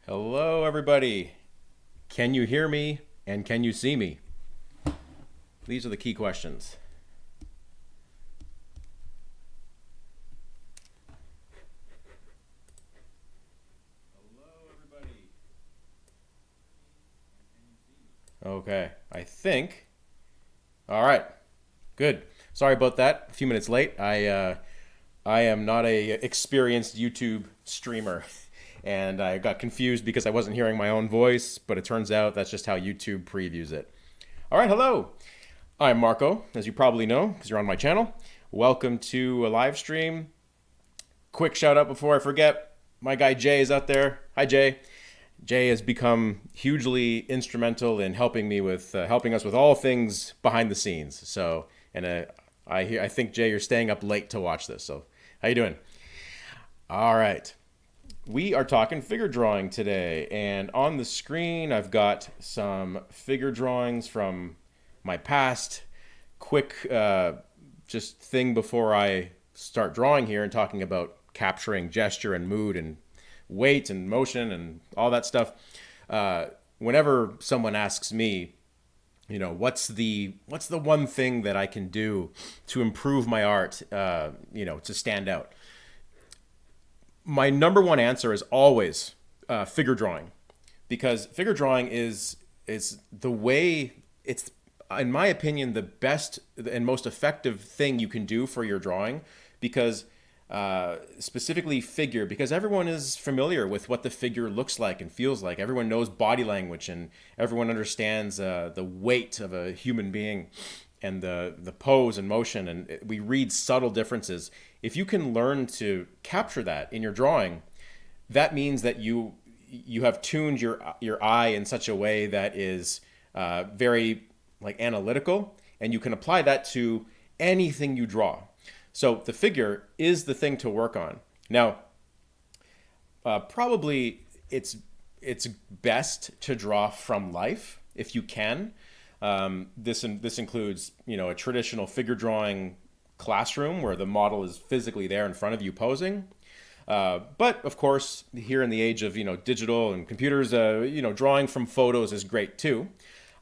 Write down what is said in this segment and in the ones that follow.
Hello, everybody. Can you hear me and can you see me? These are the key questions. Hello, everybody. Okay, I think. All right, good. Sorry about that. A few minutes late. I am not a experienced YouTube streamer, and I got confused because I wasn't hearing my own voice. But it turns out that's just how YouTube previews it. All right, hello. I'm Marco, as you probably know, because you're on my channel. Welcome to a live stream. Quick shout out before I forget. My guy Jay is out there. Hi, Jay. Jay has become hugely instrumental in helping me with helping us with all things behind the scenes. So, and I think Jay, you're staying up late to watch this. So, how you doing? All right. We are talking figure drawing today, and on the screen I've got some figure drawings from my past. Quick, just thing before I start drawing here and talking about capturing gesture and mood and weight and motion and all that stuff. Whenever someone asks me, what's the one thing that I can do to improve my art, to stand out? My number one answer is always figure drawing, because figure drawing is the way, it's, in my opinion, the best and most effective thing you can do for your drawing, because specifically figure, because everyone is familiar with what the figure looks like and feels like. Everyone knows body language, and everyone understands the weight of a human being and the pose and motion, and we read subtle differences. If you can learn to capture that in your drawing, that means that you have tuned your eye in such a way that is very like analytical, and you can apply that to anything you draw. So the figure is the thing to work on. Now, probably it's best to draw from life if you can. This includes, a traditional figure drawing classroom where the model is physically there in front of you posing. But of course, here in the age of digital and computers, drawing from photos is great too.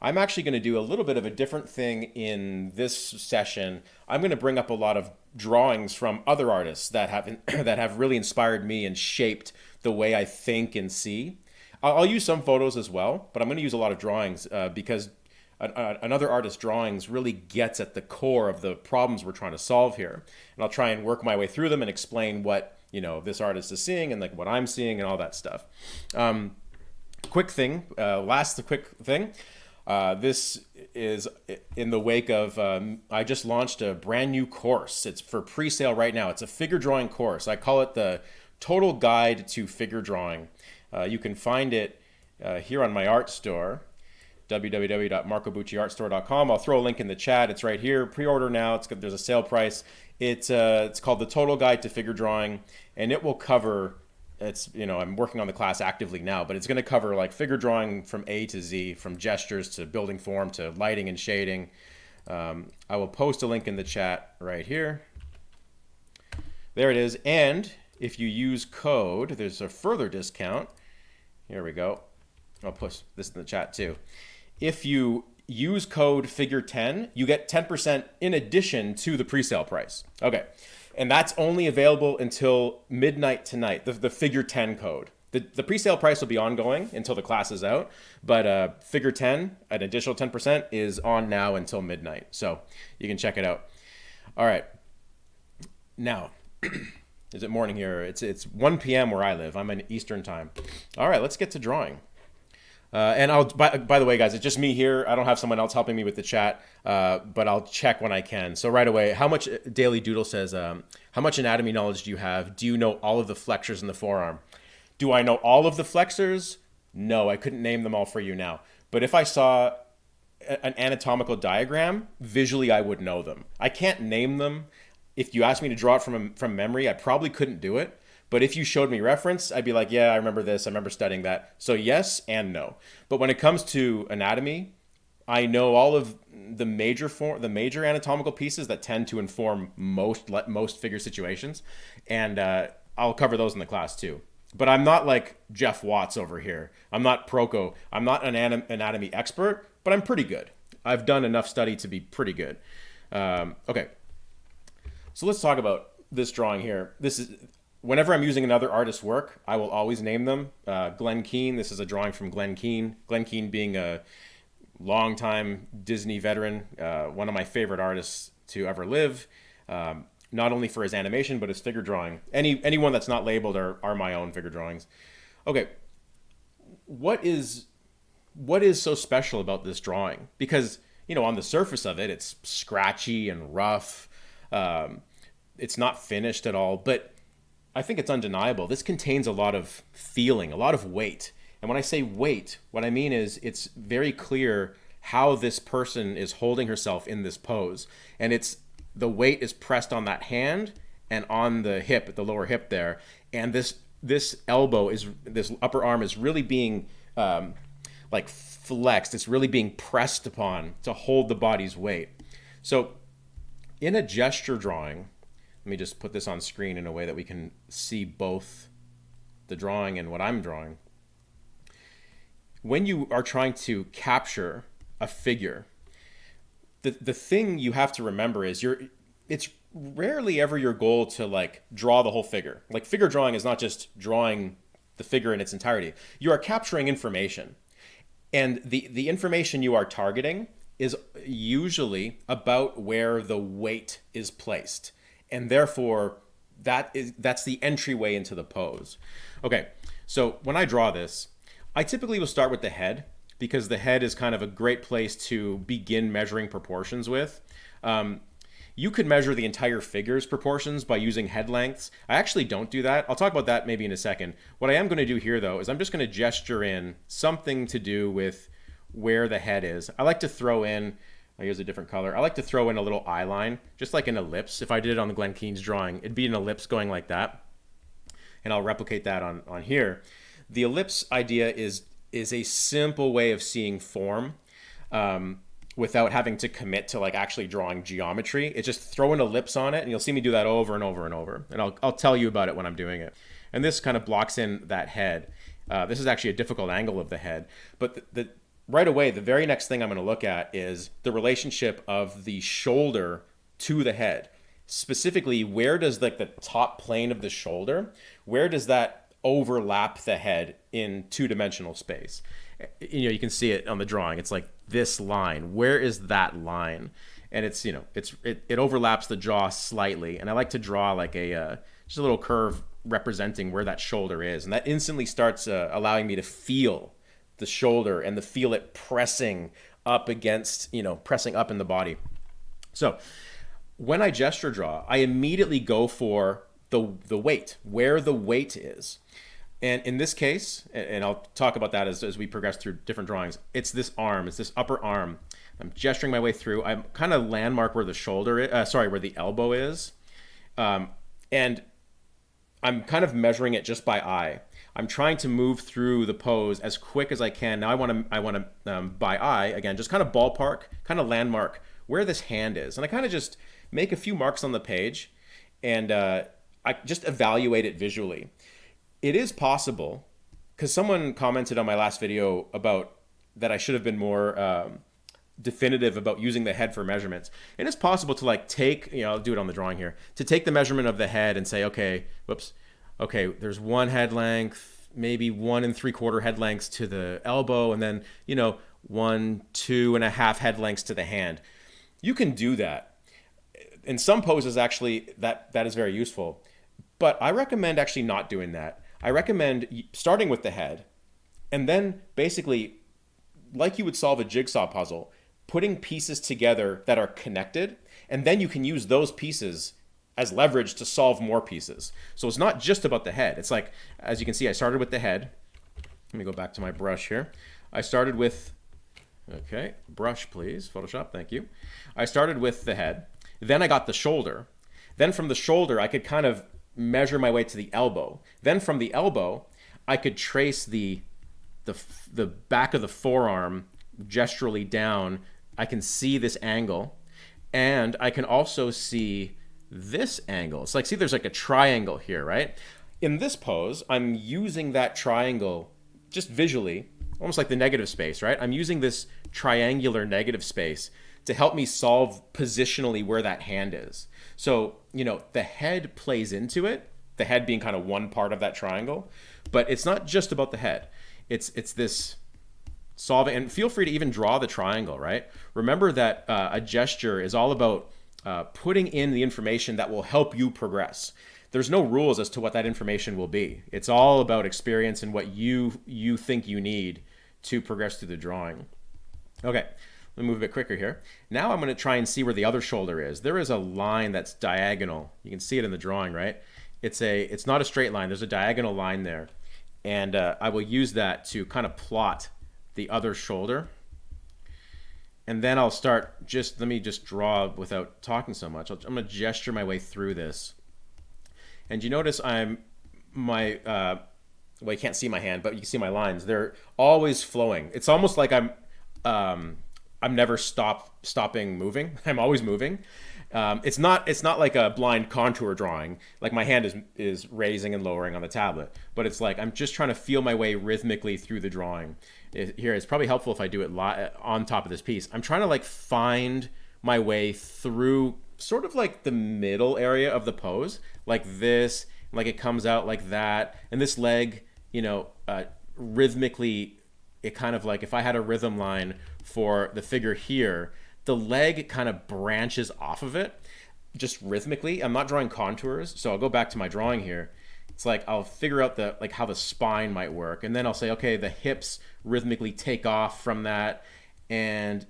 I'm actually going to do a little bit of a different thing in this session. I'm going to bring up a lot of drawings from other artists that have that have really inspired me and shaped the way I think and see. I'll use some photos as well, but I'm going to use a lot of drawings because another artist's drawings really gets at the core of the problems we're trying to solve here. And I'll try and work my way through them and explain what this artist is seeing and like what I'm seeing and all that stuff. Quick thing, quick thing. This is in the wake of, I just launched a brand new course. It's for pre-sale right now. It's a figure drawing course. I call it the Total Guide to Figure Drawing. You can find it here on my art store, www.marcobucciartstore.com. I'll throw a link in the chat. It's right here. Pre-order now. There's a sale price. It's called the Total Guide to Figure Drawing, and it will cover, I'm working on the class actively now, but it's going to cover like figure drawing from A to Z, from gestures to building form to lighting and shading. I will post a link in the chat right here. There it is. And if you use code, there's a further discount. Here we go. I'll post this in the chat too. If you use code figure10, you get 10% in addition to the pre-sale price. Okay. And that's only available until midnight tonight, the figure 10 code. The pre-sale price will be ongoing until the class is out, but figure 10, an additional 10%, is on now until midnight. So you can check it out. All right. Now, is it morning here? It's 1 p.m. where I live. I'm in Eastern time. All right, let's get to drawing. And by the way, guys, it's just me here. I don't have someone else helping me with the chat, but I'll check when I can. So right away, how much Daily Doodle says, how much anatomy knowledge do you have? Do you know all of the flexors in the forearm? Do I know all of the flexors? No, I couldn't name them all for you now. But if I saw an anatomical diagram, visually I would know them. I can't name them. If you asked me to draw it from memory, I probably couldn't do it. But if you showed me reference, I'd be like, yeah, I remember this. I remember studying that. So yes and no. But when it comes to anatomy, I know all of the major anatomical pieces that tend to inform most figure situations, and I'll cover those in the class too. but I'm not like Jeff Watts over here. I'm not Proko. I'm not an anatomy expert, but I'm pretty good. I've done enough study to be pretty good. Okay, so let's talk about this drawing here. This is whenever I'm using another artist's work, I will always name them. Glen Keane. This is a drawing from Glen Keane. Glen Keane being a longtime Disney veteran, one of my favorite artists to ever live. Not only for his animation, but his figure drawing. Anyone that's not labeled are my own figure drawings. Okay, what is so special about this drawing? Because, on the surface of it, it's scratchy and rough. It's not finished at all, but I think it's undeniable. This contains a lot of feeling, a lot of weight. And when I say weight, what I mean is it's very clear how this person is holding herself in this pose. And the weight is pressed on that hand and on the hip, the lower hip there. And this upper arm is really being like flexed. It's really being pressed upon to hold the body's weight. So in a gesture drawing, let me just put this on screen in a way that we can see both the drawing and what I'm drawing. When you are trying to capture a figure, the thing you have to remember is it's rarely ever your goal to like draw the whole figure. Like figure drawing is not just drawing the figure in its entirety. You are capturing information. And the information you are targeting is usually about where the weight is placed. And therefore, that's the entryway into the pose. Okay, so when I draw this, I typically will start with the head because the head is kind of a great place to begin measuring proportions with. You could measure the entire figure's proportions by using head lengths. I actually don't do that. I'll talk about that maybe in a second. What I am going to do here, though, is I'm just going to gesture in something to do with where the head is. I like to throw in, I'll use a different color. I like to throw in a little eye line, just like an ellipse. If I did it on the Glen Keane's drawing, it'd be an ellipse going like that. And I'll replicate that on here. The ellipse idea is a simple way of seeing form without having to commit to like actually drawing geometry. It's just throw an ellipse on it, and you'll see me do that over and over and over. And I'll tell you about it when I'm doing it. And this kind of blocks in that head. This is actually a difficult angle of the head. But right away, the very next thing I'm going to look at is the relationship of the shoulder to the head. Specifically, where does like the top plane of the shoulder, where does that overlap the head in two-dimensional space? You can see it on the drawing. It's like this line. Where is that line? And it's it overlaps the jaw slightly. And I like to draw like just a little curve representing where that shoulder is, and that instantly starts allowing me to feel the shoulder and to feel it pressing up against, pressing up in the body. So when I gesture draw, I immediately go for the weight, where the weight is. And in this case, and I'll talk about that as we progress through different drawings, it's this arm, it's this upper arm. I'm gesturing my way through. I'm kind of landmark where the shoulder is, where the elbow is. And I'm kind of measuring it just by eye. I'm trying to move through the pose as quick as I can. Now I want to by eye, again, just kind of ballpark, kind of landmark where this hand is. And I kind of just make a few marks on the page, and I just evaluate it visually. It is possible, because someone commented on my last video about that I should have been more definitive about using the head for measurements. And it's possible to like take, I'll do it on the drawing here, to take the measurement of the head and say, okay, there's one head length, maybe 1 3/4 head lengths to the elbow, and then, 1, 2.5 head lengths to the hand. You can do that. In some poses, actually, that is very useful. But I recommend actually not doing that. I recommend starting with the head, and then basically, like you would solve a jigsaw puzzle, putting pieces together that are connected, and then you can use those pieces as leverage to solve more pieces. So it's not just about the head. It's like, as you can see, I started with the head. Let me go back to my brush here. I started with, brush please, Photoshop, thank you. I started with the head, then I got the shoulder. Then from the shoulder, I could kind of measure my way to the elbow. Then from the elbow, I could trace the back of the forearm gesturally down. I can see this angle, and I can also see this angle. It's like, see, there's like a triangle here, right? In this pose, I'm using that triangle just visually, almost like the negative space, right? I'm using this triangular negative space to help me solve positionally where that hand is. So, the head plays into it, the head being kind of one part of that triangle, but it's not just about the head. It's this solving, and feel free to even draw the triangle, right? Remember that a gesture is all about putting in the information that will help you progress. There's no rules as to what that information will be. It's all about experience and what you think you need to progress through the drawing. Okay, let me move a bit quicker here. Now I'm going to try and see where the other shoulder is. There is a line that's diagonal. You can see it in the drawing, right? It's not a straight line. There's a diagonal line there. And I will use that to kind of plot the other shoulder. And then I'll start, let me just draw without talking so much. I'm going to gesture my way through this. And you notice well, you can't see my hand, but you can see my lines. They're always flowing. It's almost like I'm never stopping moving. I'm always moving. It's not like a blind contour drawing. Like my hand is raising and lowering on the tablet, but it's like I'm just trying to feel my way rhythmically through the drawing. Here, it's probably helpful if I do it on top of this piece. I'm trying to like find my way through sort of like the middle area of the pose, like this, like it comes out like that, and this leg, rhythmically, it kind of like if I had a rhythm line for the figure here, the leg kind of branches off of it just rhythmically. I'm not drawing contours, so I'll go back to my drawing here. It's like I'll figure out how the spine might work, and then I'll say, okay, the hips rhythmically take off from that, and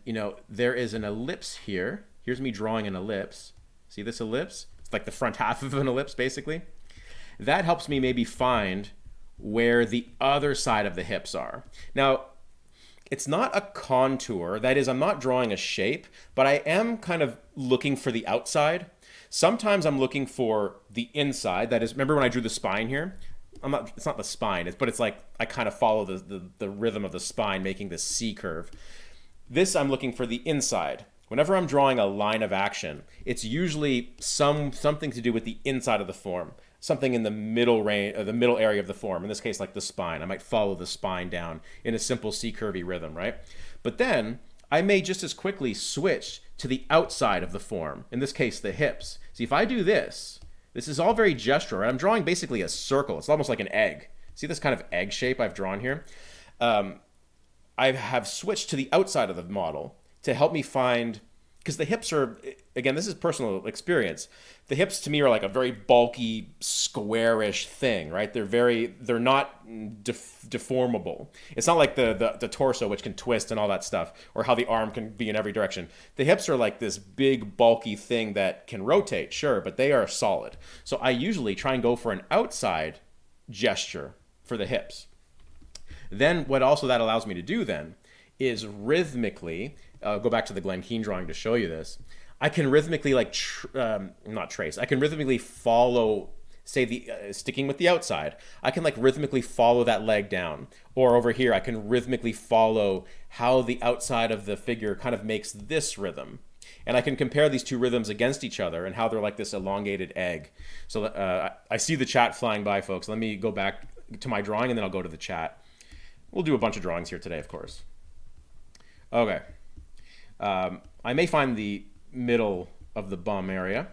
there is an ellipse here. Here's me drawing an ellipse. See this ellipse? It's like the front half of an ellipse, basically. That helps me maybe find where the other side of the hips are. Now, it's not a contour. That is, I'm not drawing a shape, but I am kind of looking for the outside. Sometimes I'm looking for the inside. That is, remember when I drew the spine here? It's not the spine, but it's like I kind of follow the rhythm of the spine, making this C curve. This, I'm looking for the inside. Whenever I'm drawing a line of action, it's usually something to do with the inside of the form, something in the middle area of the form. In this case, like the spine. I might follow the spine down in a simple C curvy rhythm, right? But then I may just as quickly switch to the outside of the form. In this case, the hips. See, if I do this is all very gestural, right? I'm drawing basically a circle. It's almost like an egg. See this kind of egg shape I've drawn here? I have switched to the outside of the model to help me find, because the hips are, again, this is personal experience. The hips to me are like a very bulky, squarish thing, right? They're not deformable. It's not like the torso, which can twist and all that stuff, or how the arm can be in every direction. The hips are like this big, bulky thing that can rotate, sure, but they are solid. So I usually try and go for an outside gesture for the hips. Then what also that allows me to do then is rhythmically, go back to the Glen Keane drawing to show you this. I can rhythmically I can rhythmically follow, say sticking with the outside, I can like rhythmically follow that leg down. Or over here, I can rhythmically follow how the outside of the figure kind of makes this rhythm. And I can compare these two rhythms against each other and how they're like this elongated egg. So I see the chat flying by, folks. Let me go back to my drawing and then I'll go to the chat. We'll do a bunch of drawings here today, of course. Okay. I may find the middle of the bum area.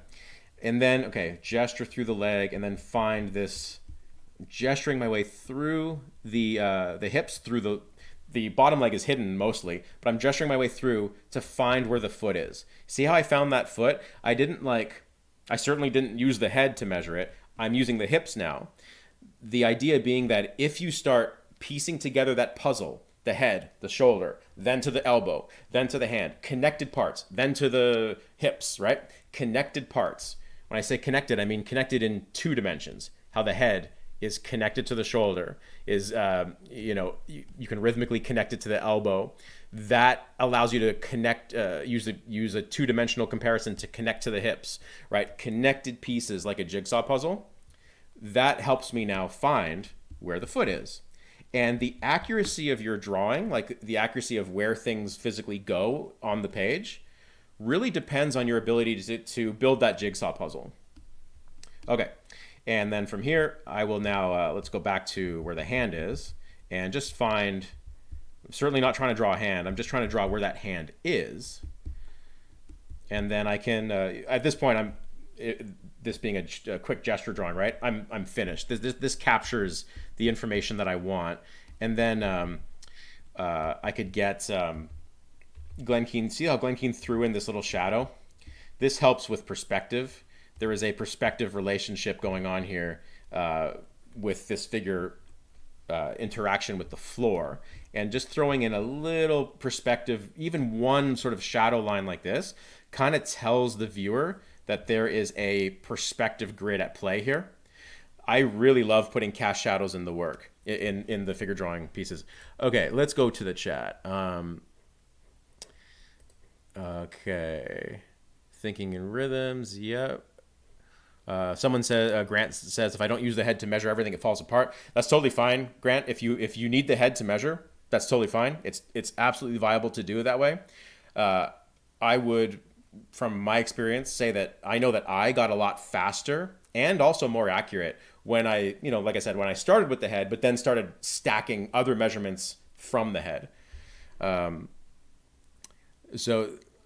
And then, okay, gesture through the leg and then find this, gesturing my way through the hips, through the bottom leg is hidden mostly, but I'm gesturing my way through to find where the foot is. See how I found that foot? I certainly didn't use the head to measure it. I'm using the hips now. The idea being that if you start piecing together that puzzle, the head, the shoulder, then to the elbow, then to the hand, connected parts, then to the hips, right? Connected parts. When I say connected, I mean connected in two dimensions. How the head is connected to the shoulder is, you can rhythmically connect it to the elbow. That allows you to connect, use a two-dimensional comparison to connect to the hips, right? Connected pieces like a jigsaw puzzle. That helps me now find where the foot is. And the accuracy of your drawing, like the accuracy of where things physically go on the page, really depends on your ability to build that jigsaw puzzle. Okay, And then from here, I will now, let's go back to where the hand is and just find, I'm certainly not trying to draw a hand. I'm just trying to draw where that hand is. And then I can, at this point, this being a quick gesture drawing, right? I'm finished. This captures the information that I want. And then I could get Glen Keane. See how Glen Keane threw in this little shadow? This helps with perspective. There is a perspective relationship going on here with this figure interaction with the floor. And just throwing in a little perspective, even one sort of shadow line like this, kind of tells the viewer that there is a perspective grid at play here. I really love putting cast shadows in the work, in the figure drawing pieces. Okay, let's go to the chat. Okay. Thinking in rhythms, yep. Someone says, Grant says, if I don't use the head to measure everything, it falls apart. That's totally fine, Grant. If you need the head to measure, that's totally fine. It's absolutely viable to do it that way. I would, from my experience, say that I know that I got a lot faster and also more accurate when I, like I said, when I started with the head, but then started stacking other measurements from the head.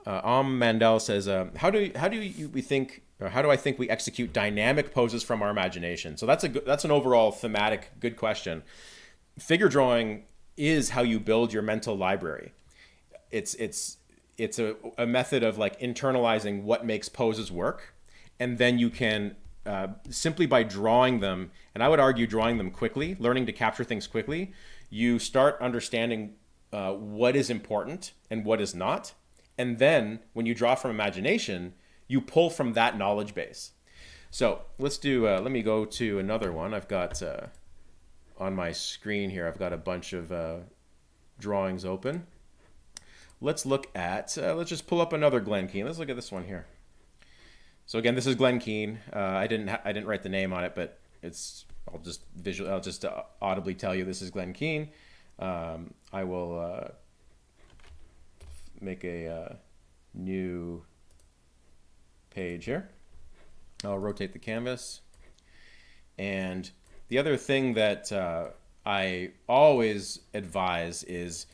Mandel says, how do I think we execute dynamic poses from our imagination? So that's an overall thematic good question. Figure drawing is how you build your mental library. It's a method of like internalizing what makes poses work, and then you can simply by drawing them, and I would argue drawing them quickly, learning to capture things quickly, you start understanding what is important and what is not. And then when you draw from imagination, you pull from that knowledge base. So let's do, let me go to another one. I've got on my screen here, I've got a bunch of drawings open. Let's look at, let's just pull up another Glen Keane. Let's look at this one here. So again, this is Glen Keane. I didn't write the name on it, but I'll just audibly tell you this is Glen Keane. I will make a new page here. I'll rotate the canvas. And the other thing that I always advise is,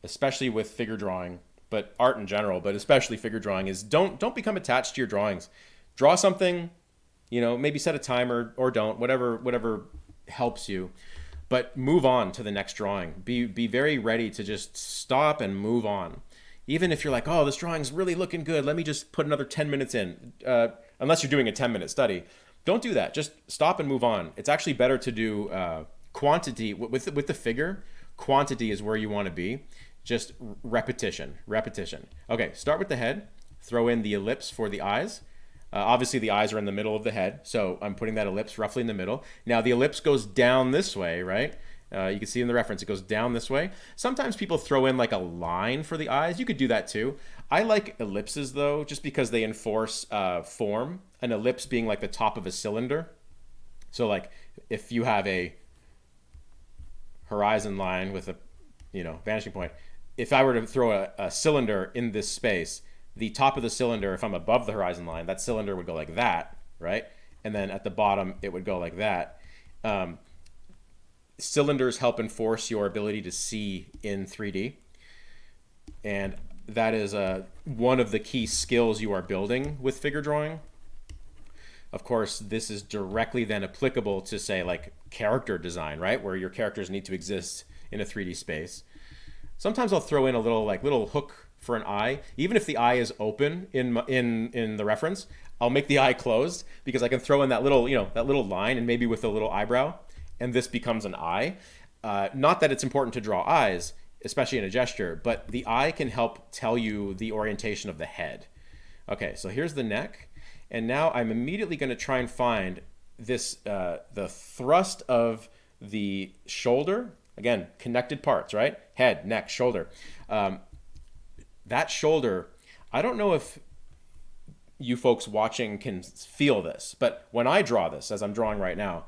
especially with figure drawing, but art in general, but especially figure drawing, is don't become attached to your drawings. Draw something, maybe set a timer or don't, whatever helps you, but move on to the next drawing. Be very ready to just stop and move on. Even if you're like, oh, this drawing's really looking good, let me just put another 10 minutes in. Unless you're doing a 10-minute study, don't do that. Just stop and move on. It's actually better to do quantity with the figure. Quantity is where you want to be. Just repetition. Okay, start with the head. Throw in the ellipse for the eyes. Obviously, the eyes are in the middle of the head, so I'm putting that ellipse roughly in the middle. Now, the ellipse goes down this way, right? You can see in the reference, it goes down this way. Sometimes people throw in like a line for the eyes. You could do that too. I like ellipses though, just because they enforce form. An ellipse being like the top of a cylinder. So like if you have a horizon line with a vanishing point, if I were to throw a cylinder in this space, the top of the cylinder, if I'm above the horizon line, that cylinder would go like that, right? And then at the bottom, it would go like that. Cylinders help enforce your ability to see in 3D. And that is one of the key skills you are building with figure drawing. Of course, this is directly then applicable to, say, like character design, right? Where your characters need to exist in a 3D space. Sometimes I'll throw in a little hook for an eye. Even if the eye is open in the reference, I'll make the eye closed because I can throw in that little line and maybe with a little eyebrow, and this becomes an eye. Not that it's important to draw eyes, especially in a gesture, but the eye can help tell you the orientation of the head. Okay, so here's the neck. And now I'm immediately going to try and find this, the thrust of the shoulder. Again, connected parts, right? Head, neck, shoulder. That shoulder, I don't know if you folks watching can feel this, but when I draw this, as I'm drawing right now,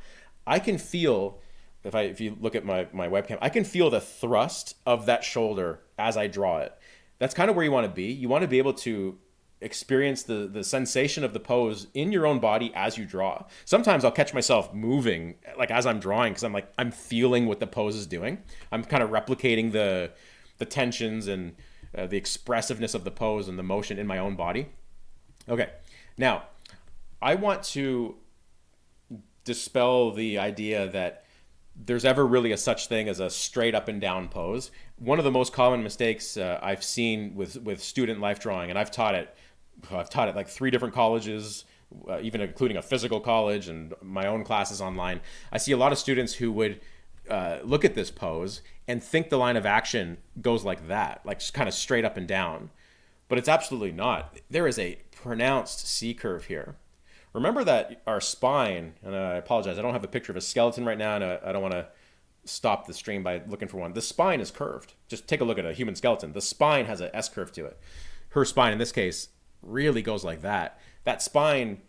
I can feel, if you look at my webcam, I can feel the thrust of that shoulder as I draw it. That's kind of where you want to be. You want to be able to experience the sensation of the pose in your own body as you draw. Sometimes I'll catch myself moving like as I'm drawing because I'm feeling what the pose is doing. I'm kind of replicating the tensions and the expressiveness of the pose and the motion in my own body. Okay, now I want to dispel the idea that there's ever really a such thing as a straight up and down pose. One of the most common mistakes I've seen with student life drawing, and I've taught it like 3 different colleges, even including a physical college and my own classes online. I see a lot of students who would look at this pose and think the line of action goes like that, like just kind of straight up and down. But it's absolutely not. There is a pronounced C curve here. Remember that our spine, and I apologize, I don't have a picture of a skeleton right now, and I don't want to stop the stream by looking for one. The spine is curved. Just take a look at a human skeleton. The spine has an S curve to it. Her spine, in this case, really goes like that. That spine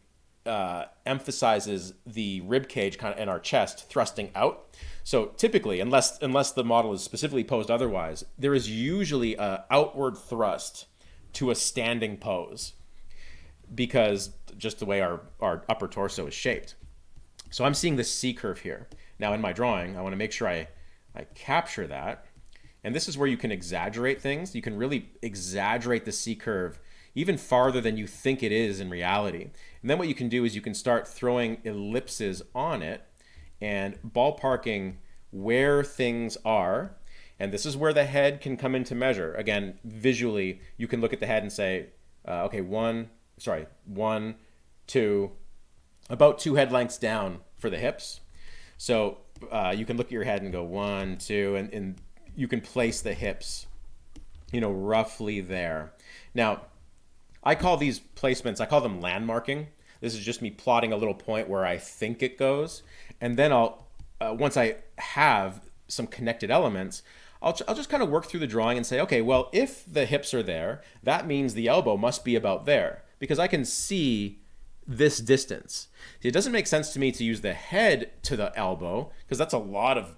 emphasizes the rib cage kind of in our chest thrusting out. So typically, unless the model is specifically posed otherwise, there is usually an outward thrust to a standing pose, because just the way our upper torso is shaped. So I'm seeing this C curve here. Now in my drawing, I want to make sure I capture that. And this is where you can exaggerate things. You can really exaggerate the C curve even farther than you think it is in reality. And then what you can do is you can start throwing ellipses on it and ballparking where things are. And this is where the head can come into measure. Again, visually, you can look at the head and say, okay, 1, 2, about 2 head lengths down for the hips. So you can look at your head and go 1, 2, and you can place the hips, roughly there. Now, I call these placements, I call them landmarking. This is just me plotting a little point where I think it goes. And then I'll, once I have some connected elements, I'll just kind of work through the drawing and say, okay, well, if the hips are there, that means the elbow must be about there, because I can see this distance. It doesn't make sense to me to use the head to the elbow, because that's a lot of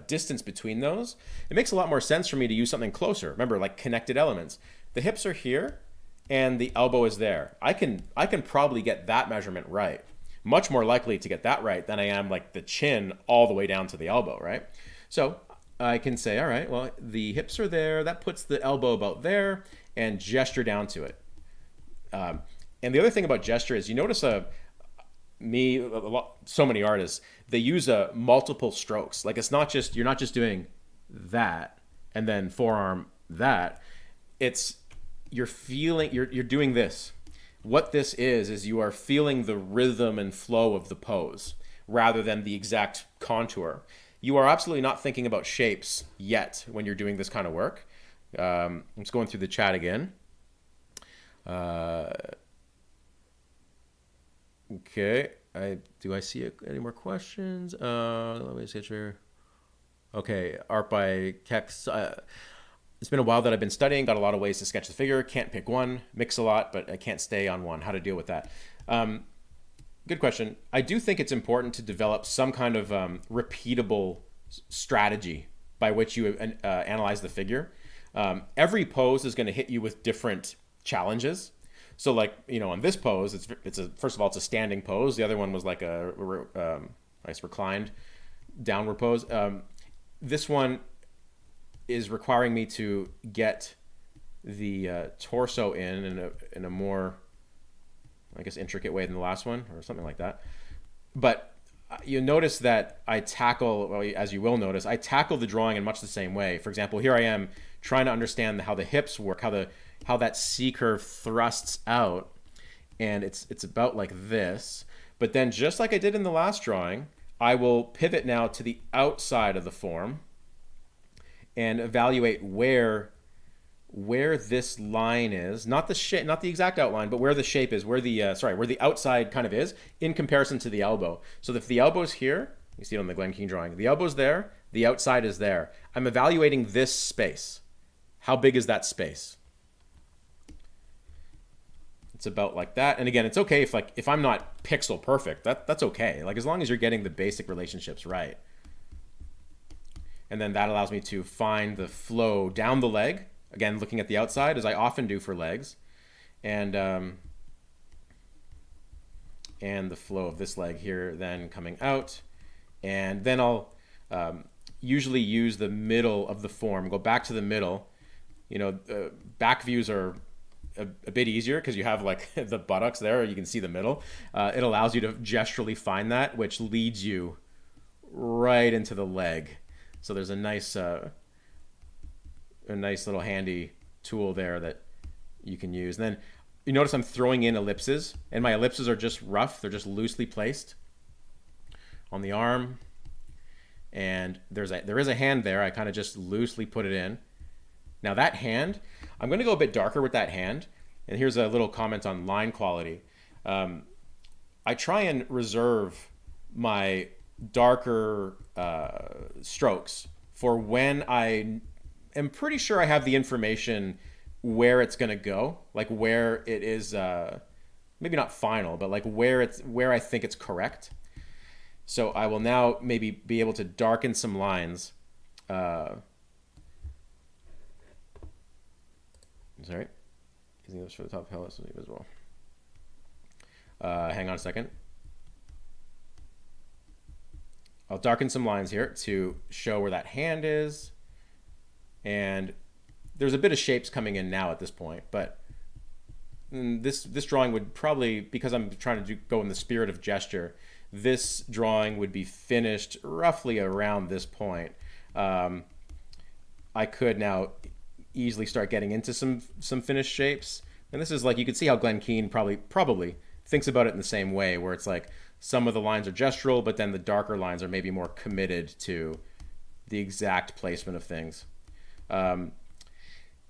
distance between those. It makes a lot more sense for me to use something closer. Remember, like connected elements. The hips are here and the elbow is there. I can probably get that measurement right. Much more likely to get that right than I am like the chin all the way down to the elbow, right? So I can say, all right, well, the hips are there. That puts the elbow about there, and gesture down to it. And the other thing about gesture is, you notice so many artists, they use multiple strokes. Like it's not just, you're not just doing that and then forearm that. It's you're doing this. What this is you are feeling the rhythm and flow of the pose rather than the exact contour. You are absolutely not thinking about shapes yet when you're doing this kind of work. I'm just going through the chat again. Okay, do I see any more questions? Let me see here. Okay, art by Kex. It's been a while that I've been studying, got a lot of ways to sketch the figure, can't pick one, mix a lot, but I can't stay on one. How to deal with that? Good question. I do think it's important to develop some kind of repeatable strategy by which you analyze the figure. Every pose is going to hit you with different challenges. So like, on this pose, first of all, it's a standing pose. The other one was like a nice reclined downward pose. This one is requiring me to get the torso in a more, I guess, intricate way than the last one, or something like that. But you notice that as you will notice, I tackle the drawing in much the same way. For example, here I am trying to understand how the hips work, how that C curve thrusts out, and it's about like this. But then, just like I did in the last drawing, I will pivot now to the outside of the form and evaluate where this line is, not the shape, not the exact outline, but where the shape is, where the outside kind of is in comparison to the elbow. So if the elbow's here, you see it on the Glen Keane drawing, the elbow's there, the outside is there. I'm evaluating this space. How big is that space? It's about like that. And again, it's okay if I'm not pixel perfect, that's okay. Like as long as you're getting the basic relationships right. And then that allows me to find the flow down the leg. Again, looking at the outside, as I often do for legs. and the flow of this leg here then coming out. And then I'll usually use the middle of the form, go back to the middle. You know, back views are a bit easier because you have like the buttocks there, you can see the middle. It allows you to gesturally find that, which leads you right into the leg. So there's a nice little handy tool there that you can use. And then you notice I'm throwing in ellipses, and my ellipses are just rough. They're just loosely placed on the arm. And there is a hand there. I kind of just loosely put it in. Now that hand, I'm going to go a bit darker with that hand. And here's a little comment on line quality. I try and reserve my darker strokes for when I am pretty sure I have the information where it's going to go, like where it is, maybe not final, but like where I think it's correct. So I will now maybe be able to darken some lines. Sorry. Using this for the top pelvis as well. Hang on a second. I'll darken some lines here to show where that hand is. And there's a bit of shapes coming in now at this point, but this drawing would probably, because I'm trying to go in the spirit of gesture, this drawing would be finished roughly around this point. I could now easily start getting into some finished shapes. And this is like, you can see how Glen Keane probably thinks about it in the same way, where it's like some of the lines are gestural, but then the darker lines are maybe more committed to the exact placement of things.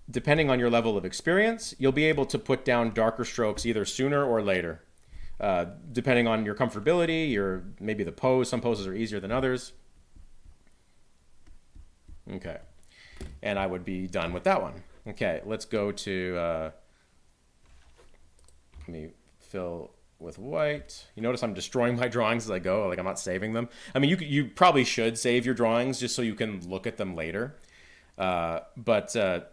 Depending on your level of experience, you'll be able to put down darker strokes either sooner or later. Depending on your comfortability, maybe the pose. Some poses are easier than others. Okay. And I would be done with that one. Okay, let's go to, let me fill with white. You notice I'm destroying my drawings as I go, like I'm not saving them. I mean, you probably should save your drawings just so you can look at them later. But a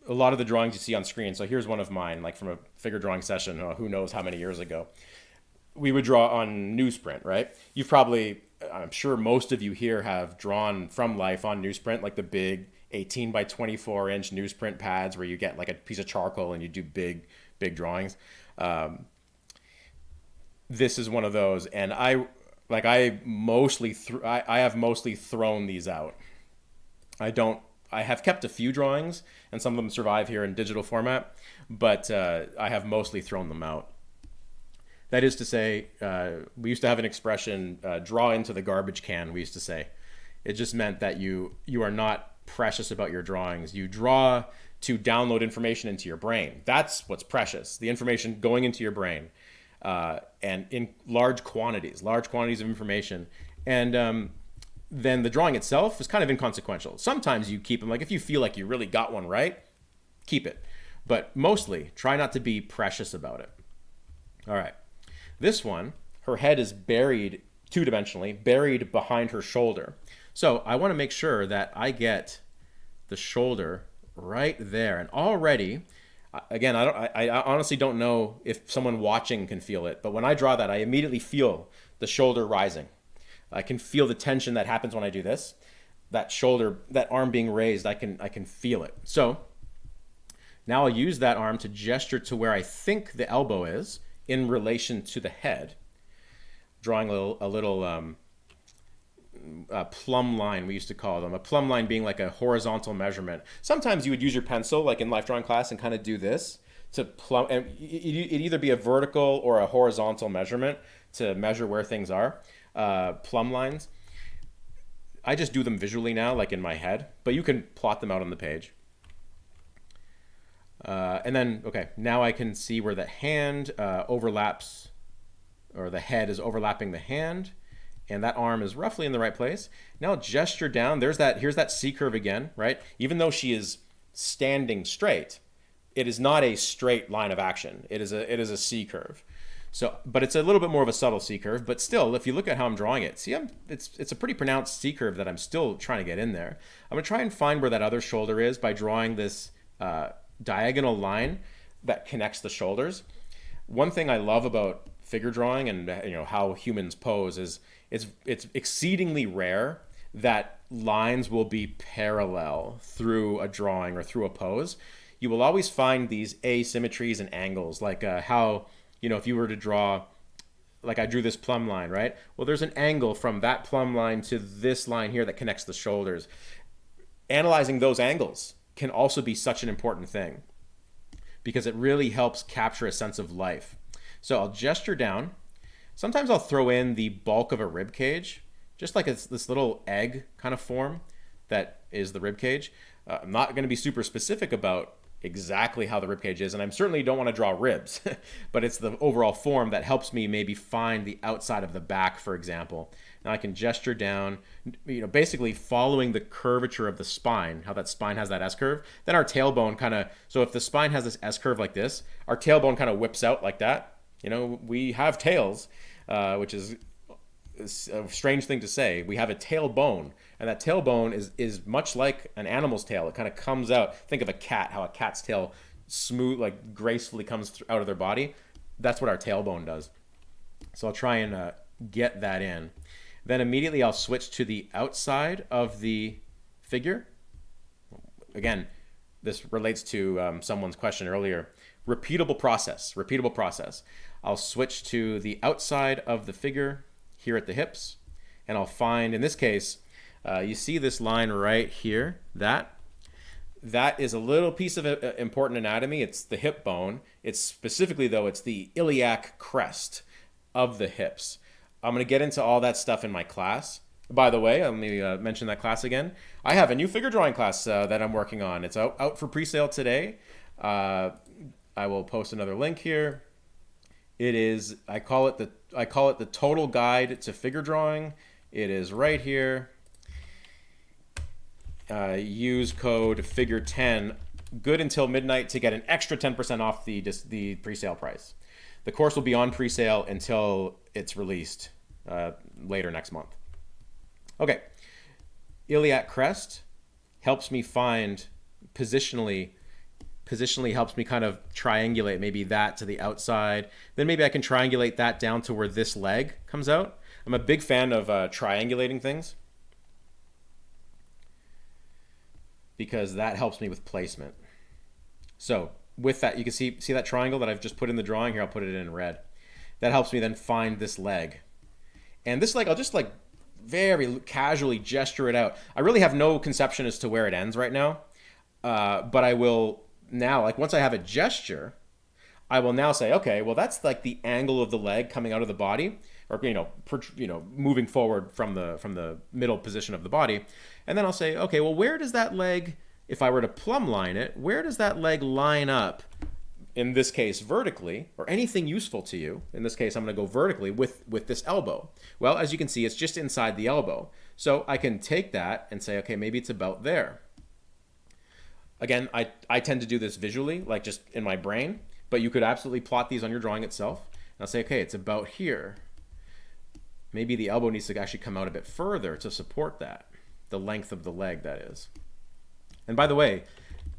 lot of the drawings you see on screen, so here's one of mine, like from a figure drawing session, who knows how many years ago. We would draw on newsprint, right? You've probably, I'm sure most of you here have drawn from life on newsprint, like the big 18 by 24 inch newsprint pads where you get like a piece of charcoal and you do big drawings. This is one of those, and I have mostly thrown these out. I have kept a few drawings, and some of them survive here in digital format, but I have mostly thrown them out. That is to say, we used to have an expression, draw into the garbage can, we used to say. It just meant that you are not precious about your drawings. You draw to download information into your brain. That's what's precious, the information going into your brain, and in large quantities of information. And then the drawing itself is kind of inconsequential. Sometimes you keep them, like if you feel like you really got one right, keep it. But mostly, try not to be precious about it. All right. This one, her head is buried, two-dimensionally, buried behind her shoulder. So I want to make sure that I get the shoulder right there. And already, again, I honestly don't know if someone watching can feel it, but when I draw that, I immediately feel the shoulder rising. I can feel the tension that happens when I do this. That shoulder, that arm being raised, I can feel it. So now I'll use that arm to gesture to where I think the elbow is in relation to the head, drawing a little plumb line, we used to call them. A plumb line being like a horizontal measurement. Sometimes you would use your pencil, like in life drawing class, and kind of do this to plumb. And it'd either be a vertical or a horizontal measurement to measure where things are. Plumb lines. I just do them visually now, like in my head, but you can plot them out on the page. And then, okay, now I can see where the hand overlaps, or the head is overlapping the hand, and that arm is roughly in the right place. Now gesture down. Here's that C curve again, right? Even though she is standing straight, it is not a straight line of action. It is a C curve. So, but it's a little bit more of a subtle C curve, but still, if you look at how I'm drawing it, see, it's a pretty pronounced C curve that I'm still trying to get in there. I'm gonna try and find where that other shoulder is by drawing this diagonal line that connects the shoulders. One thing I love about figure drawing and how humans pose is it's exceedingly rare that lines will be parallel through a drawing or through a pose. You will always find these asymmetries and angles, like how, if you were to draw, like I drew this plumb line, right? Well, there's an angle from that plumb line to this line here that connects the shoulders. Analyzing those angles can also be such an important thing because it really helps capture a sense of life. So I'll gesture down. Sometimes I'll throw in the bulk of a rib cage, just like it's this little egg kind of form that is the rib cage. I'm not going to be super specific about exactly how the rib cage is, and I certainly don't want to draw ribs, but it's the overall form that helps me maybe find the outside of the back, for example. Now I can gesture down, basically following the curvature of the spine, how that spine has that S-curve. Then our tailbone kind of, so if the spine has this S-curve like this, our tailbone kind of whips out like that. We have tails, which is a strange thing to say. We have a tailbone, and that tailbone is much like an animal's tail. It kind of comes out. Think of a cat, how a cat's tail smooth, like gracefully comes out of their body. That's what our tailbone does. So I'll try and get that in. Then immediately I'll switch to the outside of the figure. Again, this relates to someone's question earlier. Repeatable process. I'll switch to the outside of the figure here at the hips, and I'll find, in this case, you see this line right here, that is a little piece of important anatomy. It's the hip bone. It's specifically, though, it's the iliac crest of the hips. I'm going to get into all that stuff in my class. By the way, let me mention that class again. I have a new figure drawing class that I'm working on. It's out for pre-sale today. I will post another link here. It is, I call it the Total Guide to Figure Drawing. It is right here. Use code figure10 good until midnight to get an extra 10% off the pre-sale price. The course will be on pre-sale until it's released later next month. Okay, iliac crest helps me find positionally helps me kind of triangulate maybe that to the outside. Then maybe I can triangulate that down to where this leg comes out. I'm a big fan of triangulating things because that helps me with placement. So with that, you can see that triangle that I've just put in the drawing here. I'll put it in red. That helps me then find this leg. And this leg, I'll just like very casually gesture it out. I really have no conception as to where it ends right now, but I will now, like once I have a gesture, I will now say, okay, well that's like the angle of the leg coming out of the body, or moving forward from the middle position of the body, and then I'll say, okay, well where does that leg, if I were to plumb line it, where does that leg line up? In this case, vertically, or anything useful to you. In this case, I'm going to go vertically with this elbow. Well, as you can see, it's just inside the elbow. So I can take that and say, okay, maybe it's about there. Again, I tend to do this visually, like just in my brain, but you could absolutely plot these on your drawing itself. And I'll say, okay, it's about here. Maybe the elbow needs to actually come out a bit further to support that, the length of the leg, that is. And by the way,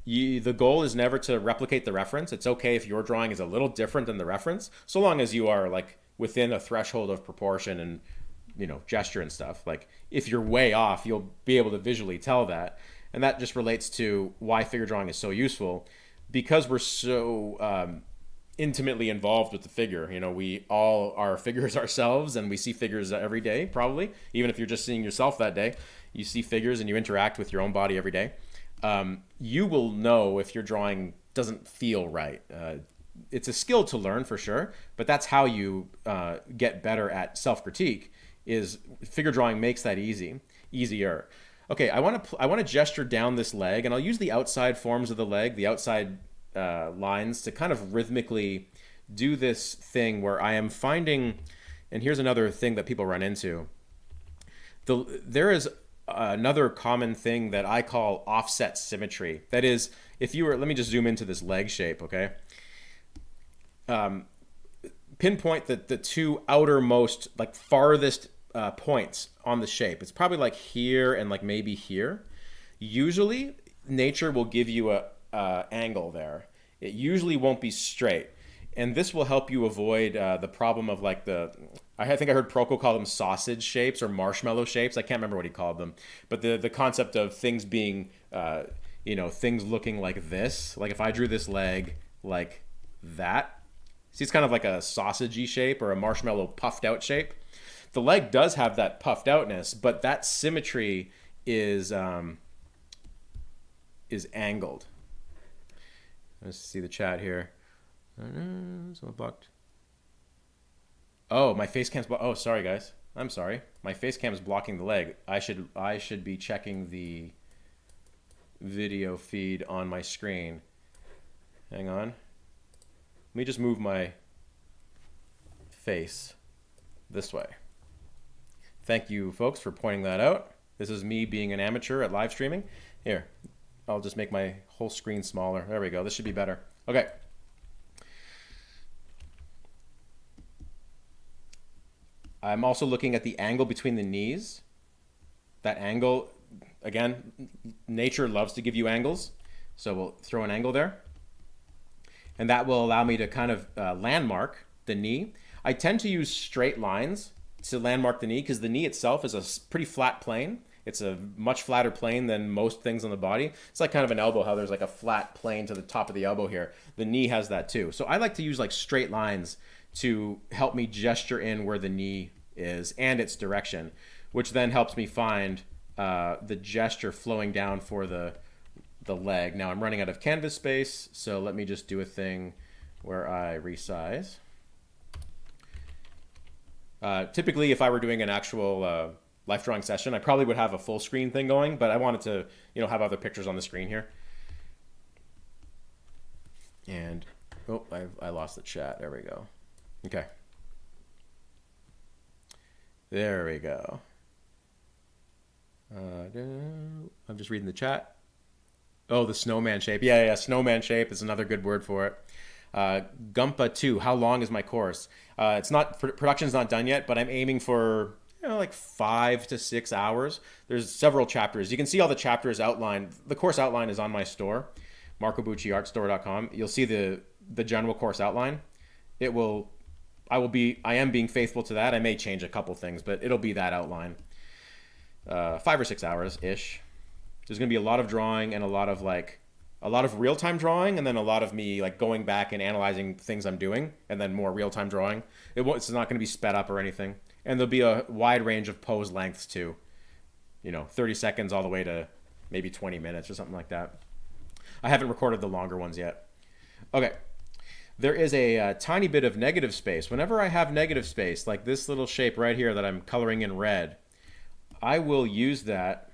the goal is never to replicate the reference. It's okay if your drawing is a little different than the reference, so long as you are like within a threshold of proportion and gesture and stuff. Like if you're way off, you'll be able to visually tell that. And that just relates to why figure drawing is so useful, because we're so intimately involved with the figure. We all are figures ourselves, and we see figures every day, probably. Even if you're just seeing yourself that day, you see figures and you interact with your own body every day. You will know if your drawing doesn't feel right. It's a skill to learn for sure, but that's how you get better at self-critique. Is figure drawing makes that easier. Okay, I want to gesture down this leg, and I'll use the outside forms of the leg, the outside lines, to kind of rhythmically do this thing where I am finding. And here's another thing that people run into. There is another common thing that I call offset symmetry. That is, if you were, let me just zoom into this leg shape, okay? Pinpoint the two outermost, like farthest points on the shape. It's probably like here and like maybe here. Usually, nature will give you a angle there. it usually won't be straight. And this will help you avoid the problem of like I think I heard Proko call them sausage shapes or marshmallow shapes. I can't remember what he called them. But the concept of things being, things looking like this. Like if I drew this leg like that, see, it's kind of like a sausagey shape or a marshmallow puffed out shape. The leg does have that puffed outness, but that symmetry is angled. Let's see the chat here. So bucked. Oh, my face cam's oh, sorry guys. I'm sorry. My face cam is blocking the leg. I should be checking the video feed on my screen. Hang on. Let me just move my face this way. Thank you folks for pointing that out. This is me being an amateur at live streaming. Here, I'll just make my whole screen smaller. There we go. This should be better. Okay. I'm also looking at the angle between the knees. That angle, again, nature loves to give you angles. So we'll throw an angle there. And that will allow me to kind of landmark the knee. I tend to use straight lines to landmark the knee because the knee itself is a pretty flat plane. It's a much flatter plane than most things on the body. It's like kind of an elbow, how there's like a flat plane to the top of the elbow here. The knee has that too. So I like to use like straight lines to help me gesture in where the knee is and its direction, which then helps me find the gesture flowing down for the leg. Now I'm running out of canvas space, so let me just do a thing where I resize. Typically, if I were doing an actual life drawing session, I probably would have a full screen thing going, but I wanted to, have other pictures on the screen here. And, oh, I lost the chat. There we go. Okay. There we go. I'm just reading the chat. Oh, the snowman shape. Yeah, snowman shape is another good word for it. Gumpa 2, how long is my course? It's not, production's not done yet, but I'm aiming for like 5 to 6 hours. There's several chapters. You can see all the chapters outlined. The course outline is on my store, marcobucciartstore.com. You'll see the general course outline. I am being faithful to that. I may change a couple things, but it'll be that outline. 5 or 6 hours ish. There's going to be a lot of drawing and a lot of real-time drawing, and then a lot of me like going back and analyzing things I'm doing, and then more real-time drawing. It's not going to be sped up or anything. And there'll be a wide range of pose lengths too. 30 seconds all the way to maybe 20 minutes or something like that. I haven't recorded the longer ones yet. Okay. There is a tiny bit of negative space. Whenever I have negative space, like this little shape right here that I'm coloring in red, I will use that.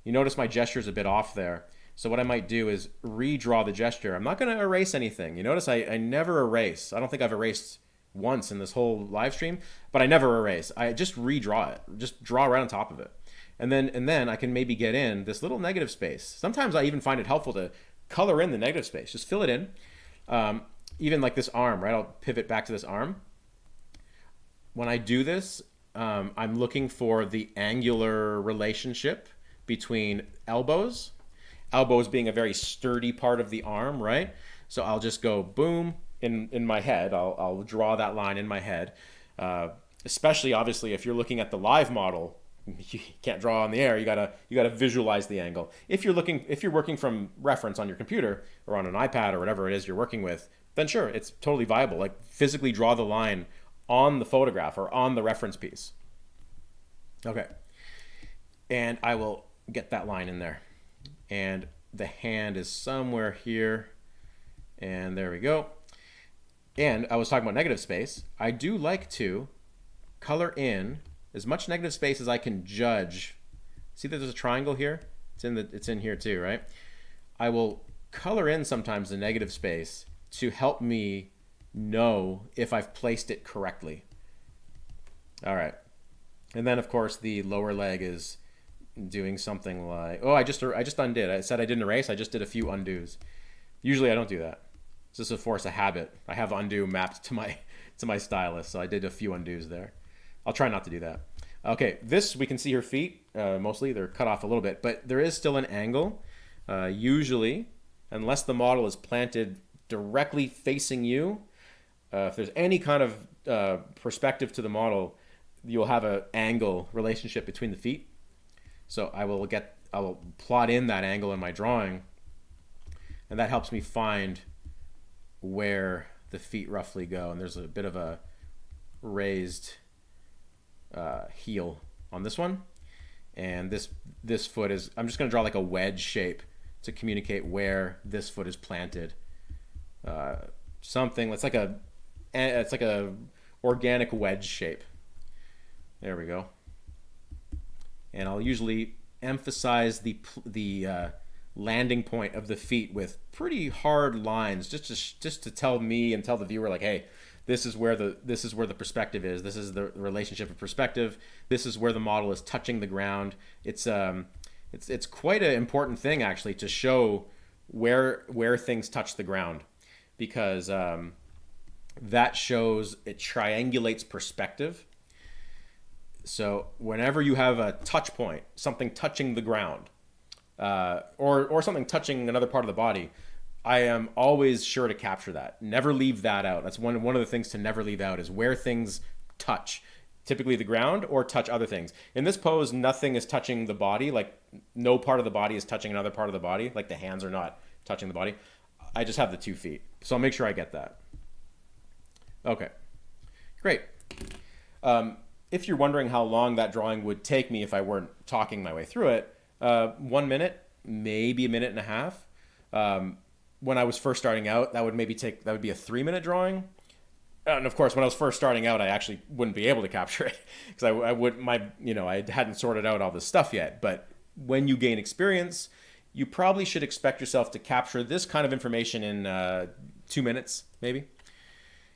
You notice my gesture is a bit off there. So what I might do is redraw the gesture. I'm not going to erase anything. You notice I never erase. I don't think I've erased once in this whole live stream, but I never erase. I just redraw it. Just draw right on top of it. And then I can maybe get in this little negative space. Sometimes I even find it helpful to color in the negative space. Just fill it in. Even like this arm, right? I'll pivot back to this arm. When I do this, I'm looking for the angular relationship between elbows being a very sturdy part of the arm, right? So I'll just go boom in my head. I'll draw that line in my head. Especially obviously if you're looking at the live model, you can't draw on the air. You gotta visualize the angle. If you're working from reference on your computer or on an iPad or whatever it is you're working with, then sure, it's totally viable. Like physically draw the line on the photograph or on the reference piece. Okay. And I will get that line in there. And the hand is somewhere here. And there we go. And I was talking about negative space. I do like to color in as much negative space as I can judge. See that there's a triangle here? It's in here too, right? I will color in sometimes the negative space to help me know if I've placed it correctly. All right. And then of course the lower leg is doing something like, oh, I just undid. I said I didn't erase. I just did a few undos. Usually I don't do that. It's just a force of habit. I have undo mapped to my stylus, so I did a few undos there. I'll try not to do that. Okay, this we can see her feet. Mostly they're cut off a little bit, but there is still an angle. Usually, unless the model is planted directly facing you, if there's any kind of perspective to the model, you'll have an angle relationship between the feet. So I will plot in that angle in my drawing, and that helps me find where the feet roughly go. And there's a bit of a raised heel on this one, and this foot is, I'm just going to draw like a wedge shape to communicate where this foot is planted. Something that's like it's like a organic wedge shape. There we go. And I'll usually emphasize the landing point of the feet with pretty hard lines, just to tell me and tell the viewer, like, hey, this is where the perspective is. This is the relationship of perspective. This is where the model is touching the ground. It's quite an important thing, actually, to show where things touch the ground, because that shows, it triangulates perspective. So whenever you have a touch point, something touching the ground, or something touching another part of the body, I am always sure to capture that. Never leave that out. That's one of the things to never leave out, is where things touch, typically the ground, or touch other things. In this pose, nothing is touching the body. Like, no part of the body is touching another part of the body. Like, the hands are not touching the body. I just have the 2 feet. So I'll make sure I get that. Okay, great. If you're wondering how long that drawing would take me if I weren't talking my way through it, 1 minute, maybe a minute and a half. When I was first starting out, that would be a 3-minute drawing. And of course, when I was first starting out, I actually wouldn't be able to capture it, because I hadn't sorted out all this stuff yet. But when you gain experience, you probably should expect yourself to capture this kind of information in 2 minutes, maybe.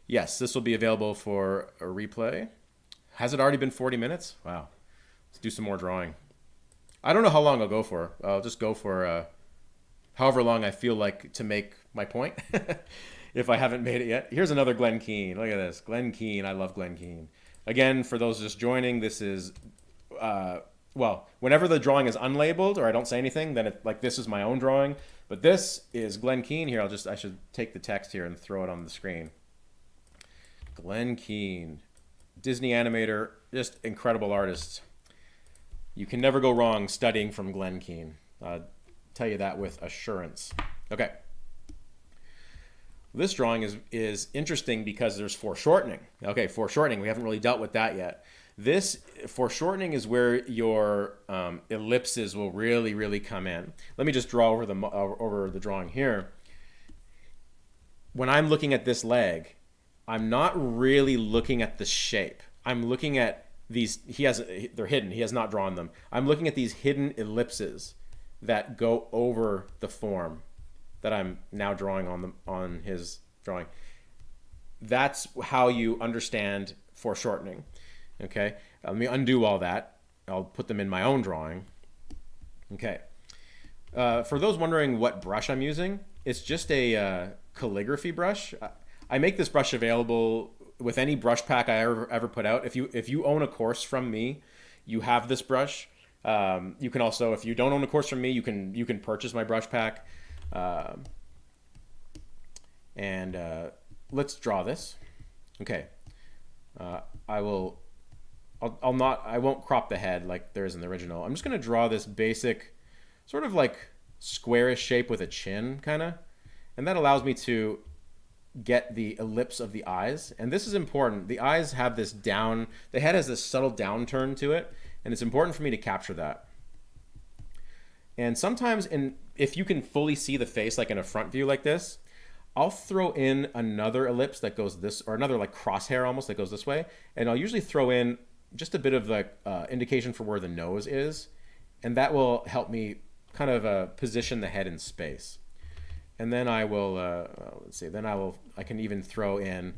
Yes, this will be available for a replay. Has it already been 40 minutes? Wow. Let's do some more drawing. I don't know how long I'll go for. I'll just go for however long I feel like to make my point, if I haven't made it yet. Here's another Glen Keane. Look at this. Glen Keane. I love Glen Keane. Again, for those just joining, this is, whenever the drawing is unlabeled or I don't say anything, then this is my own drawing. But this is Glen Keane here. I should take the text here and throw it on the screen. Glen Keane. Disney animator, just incredible artist. You can never go wrong studying from Glen Keane. I'll tell you that with assurance. Okay. This drawing is interesting because there's foreshortening. Okay, foreshortening. We haven't really dealt with that yet. This foreshortening is where your ellipses will really, really come in. Let me just draw over the drawing here. When I'm looking at this leg, I'm not really looking at the shape. I'm looking at these, they're hidden. He has not drawn them. I'm looking at these hidden ellipses that go over the form that I'm now drawing on his drawing. That's how you understand foreshortening. Okay, let me undo all that. I'll put them in my own drawing. Okay. For those wondering what brush I'm using, it's just a calligraphy brush. I make this brush available with any brush pack I ever put out. If you own a course from me, you have this brush. You can also, if you don't own a course from me, you can purchase my brush pack. Let's draw this. Okay. I won't crop the head like there is in the original. I'm just going to draw this basic sort of like squarish shape with a chin kind of, and that allows me to get the ellipse of the eyes. And this is important. The eyes have this down, the head has this subtle downturn to it, and it's important for me to capture that. And sometimes if you can fully see the face, like in a front view like this, I'll throw in another ellipse that goes this, or another like crosshair almost that goes this way. And I'll usually throw in just a bit of like indication for where the nose is. And that will help me kind of position the head in space. And then I will, let's see, I can even throw in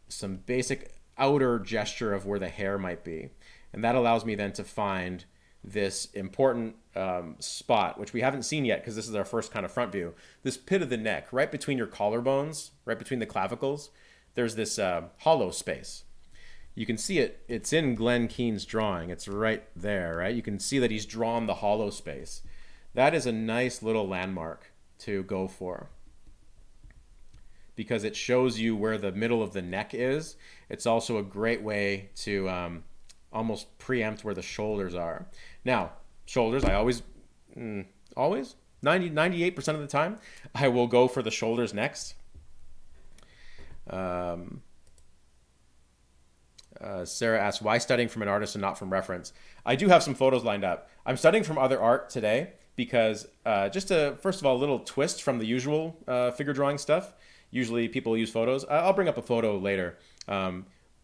some basic outer gesture of where the hair might be. And that allows me then to find this important spot, which we haven't seen yet because this is our first kind of front view. This pit of the neck, right between your collarbones, right between the clavicles, there's this hollow space. You can see it. It's in Glen Keane's drawing. It's right there, right? You can see that he's drawn the hollow space. That is a nice little landmark to go for. because it shows you where the middle of the neck is. It's also a great way to almost preempt where the shoulders are. Now, shoulders, I always, 98% of the time, I will go for the shoulders next. Sarah asks, why studying from an artist and not from reference? I do have some photos lined up. I'm studying from other art today because just first of all, a little twist from the usual figure drawing stuff. Usually people use photos. I'll bring up a photo later.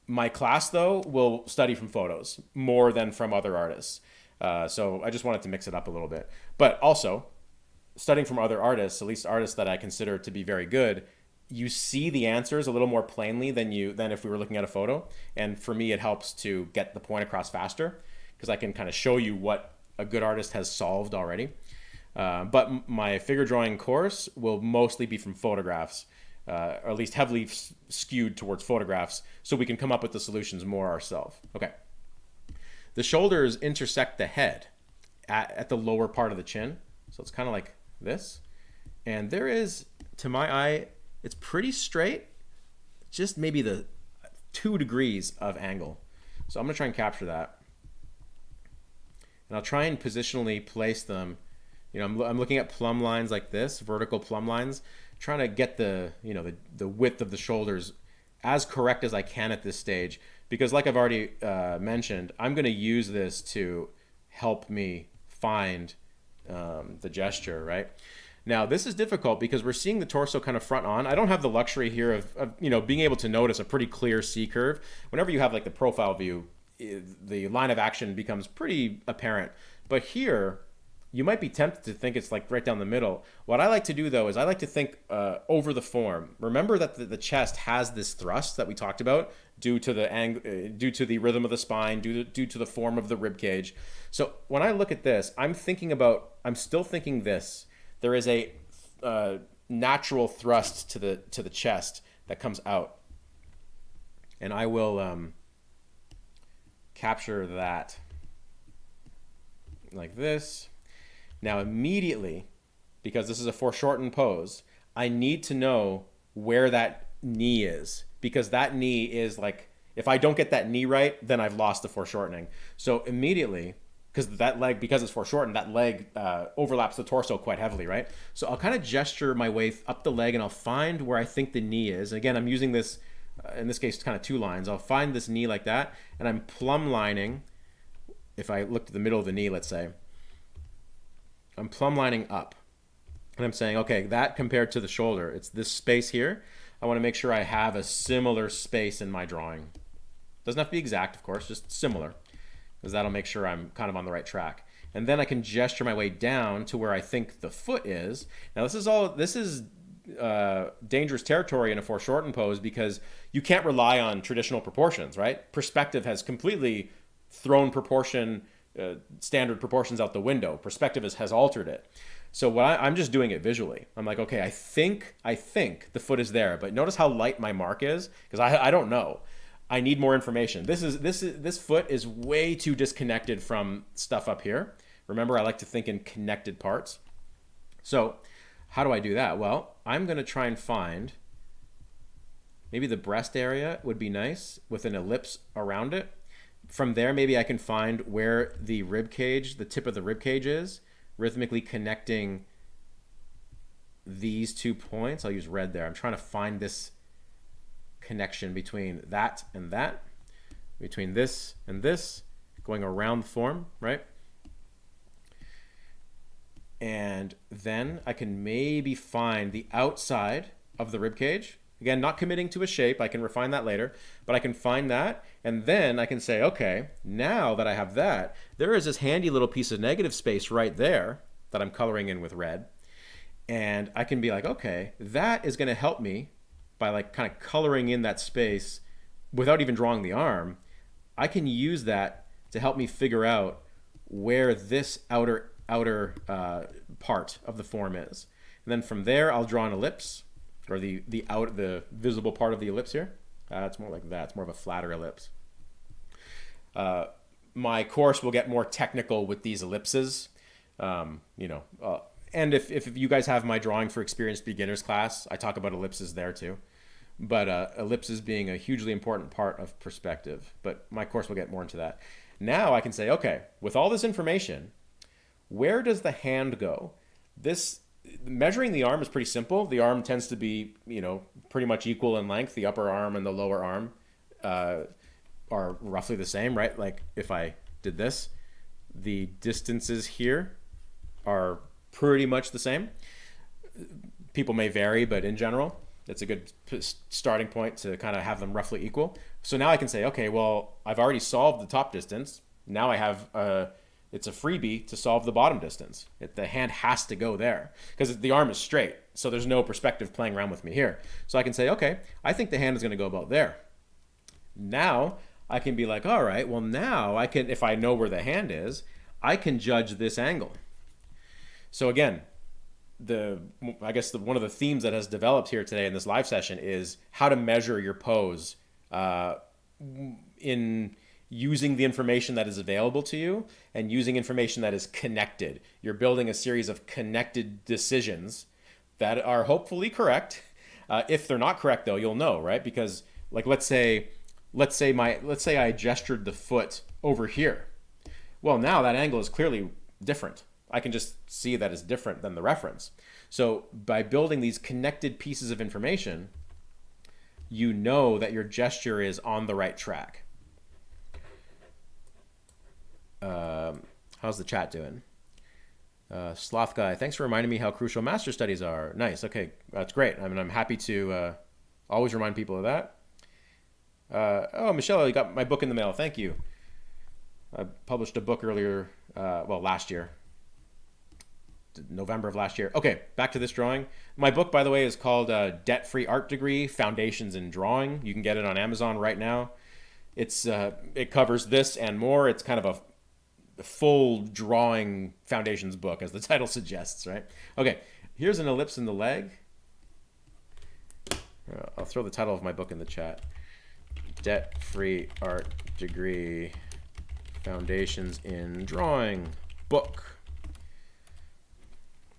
My class, though, will study from photos more than from other artists. So I just wanted to mix it up a little bit. But also, studying from other artists, at least artists that I consider to be very good, you see the answers a little more plainly than if we were looking at a photo. And for me, it helps to get the point across faster because I can kind of show you what a good artist has solved already. But my figure drawing course will mostly be from photographs, or at least heavily skewed towards photographs, so we can come up with the solutions more ourselves. Okay. The shoulders intersect the head at the lower part of the chin. So it's kind of like this. And there is, to my eye, it's pretty straight, just maybe the 2 degrees of angle. So I'm gonna try and capture that. And I'll try and positionally place them. You know, I'm looking at plumb lines like this, vertical plumb lines, trying to get the width of the shoulders as correct as I can at this stage. Because like I've already mentioned, I'm gonna use this to help me find the gesture, right? Now, this is difficult because we're seeing the torso kind of front on. I don't have the luxury here of being able to notice a pretty clear C curve. Whenever you have like the profile view, the line of action becomes pretty apparent. But here, you might be tempted to think it's like right down the middle. What I like to do, though, is I like to think over the form. Remember that the chest has this thrust that we talked about due to the rhythm of the spine, due to the form of the rib cage. So when I look at this, I'm still thinking this. There is a natural thrust to the chest that comes out, and I will capture that like this. Now immediately, because this is a foreshortened pose, I need to know where that knee is, because that knee is like, if I don't get that knee right, then I've lost the foreshortening. So immediately, because that leg, because it's foreshortened, that leg overlaps the torso quite heavily, right? So I'll kind of gesture my way up the leg and I'll find where I think the knee is. And again, I'm using this, in this case, kind of 2 lines. I'll find this knee like that, and I'm plumb lining. If I look to the middle of the knee, let's say, I'm plumb lining up. And I'm saying, okay, that compared to the shoulder, it's this space here. I want to make sure I have a similar space in my drawing. Doesn't have to be exact, of course, just similar, because that'll make sure I'm kind of on the right track. And then I can gesture my way down to where I think the foot is. Now this is dangerous territory in a foreshortened pose because you can't rely on traditional proportions, right? Perspective has completely thrown standard proportions out the window. Perspective has altered it. So I'm just doing it visually. I'm like, okay, I think the foot is there, but notice how light my mark is, because I don't know. I need more information. This foot is way too disconnected from stuff up here. Remember, I like to think in connected parts. So how do I do that? Well, I'm going to try and find, maybe the breast area would be nice with an ellipse around it. From there, maybe I can find where the rib cage, the tip of the rib cage is, rhythmically connecting these 2 points. I'll use red there. I'm trying to find this connection between that and that, between this and this, going around the form, right? And then I can maybe find the outside of the rib cage. Again, not committing to a shape, I can refine that later, but I can find that, and then I can say, okay, now that I have that, there is this handy little piece of negative space right there that I'm coloring in with red, and I can be like, okay, that is going to help me by like kind of coloring in that space without even drawing the arm. I can use that to help me figure out where this outer part of the form is. And then from there, I'll draw an ellipse, or the visible part of the ellipse here. It's more like that. It's more of a flatter ellipse. My course will get more technical with these ellipses. And if you guys have my drawing for experienced beginners class, I talk about ellipses there too. But ellipses being a hugely important part of perspective. But my course will get more into that. Now I can say, okay, with all this information, where does the hand go? This measuring the arm is pretty simple. The arm tends to be, pretty much equal in length. The upper arm and the lower arm are roughly the same, right? Like if I did this, the distances here are pretty much the same. People may vary, but in general, it's a good starting point to kind of have them roughly equal. So now I can say, okay, well, I've already solved the top distance. Now I have it's a freebie to solve the bottom distance. The hand has to go there because the arm is straight. So there's no perspective playing around with me here. So I can say, okay, I think the hand is going to go about there. Now I can be like, all right, well now I can, if I know where the hand is, I can judge this angle. So again, I guess one of the themes that has developed here today in this live session is how to measure your pose in using the information that is available to you and using information that is connected. You're building a series of connected decisions that are hopefully correct. If they're not correct though, you'll know, right? Because like let's say I gestured the foot over here. Well, now that angle is clearly different. I can just see that it's different than the reference. So by building these connected pieces of information, you know that your gesture is on the right track. How's the chat doing? Sloth Guy, thanks for reminding me how crucial master studies are. Nice. Okay, that's great. I mean, I'm happy to always remind people of that. Oh, Michelle, you got my book in the mail. Thank you. I published a book earlier, last year. November of last year. Okay, back to this drawing. My book, by the way, is called Debt-Free Art Degree, Foundations in Drawing. You can get it on Amazon right now. It covers this and more. It's kind of a full drawing foundations book, as the title suggests, right? Okay, here's an ellipse in the leg. I'll throw the title of my book in the chat. Debt-Free Art Degree, Foundations in Drawing book.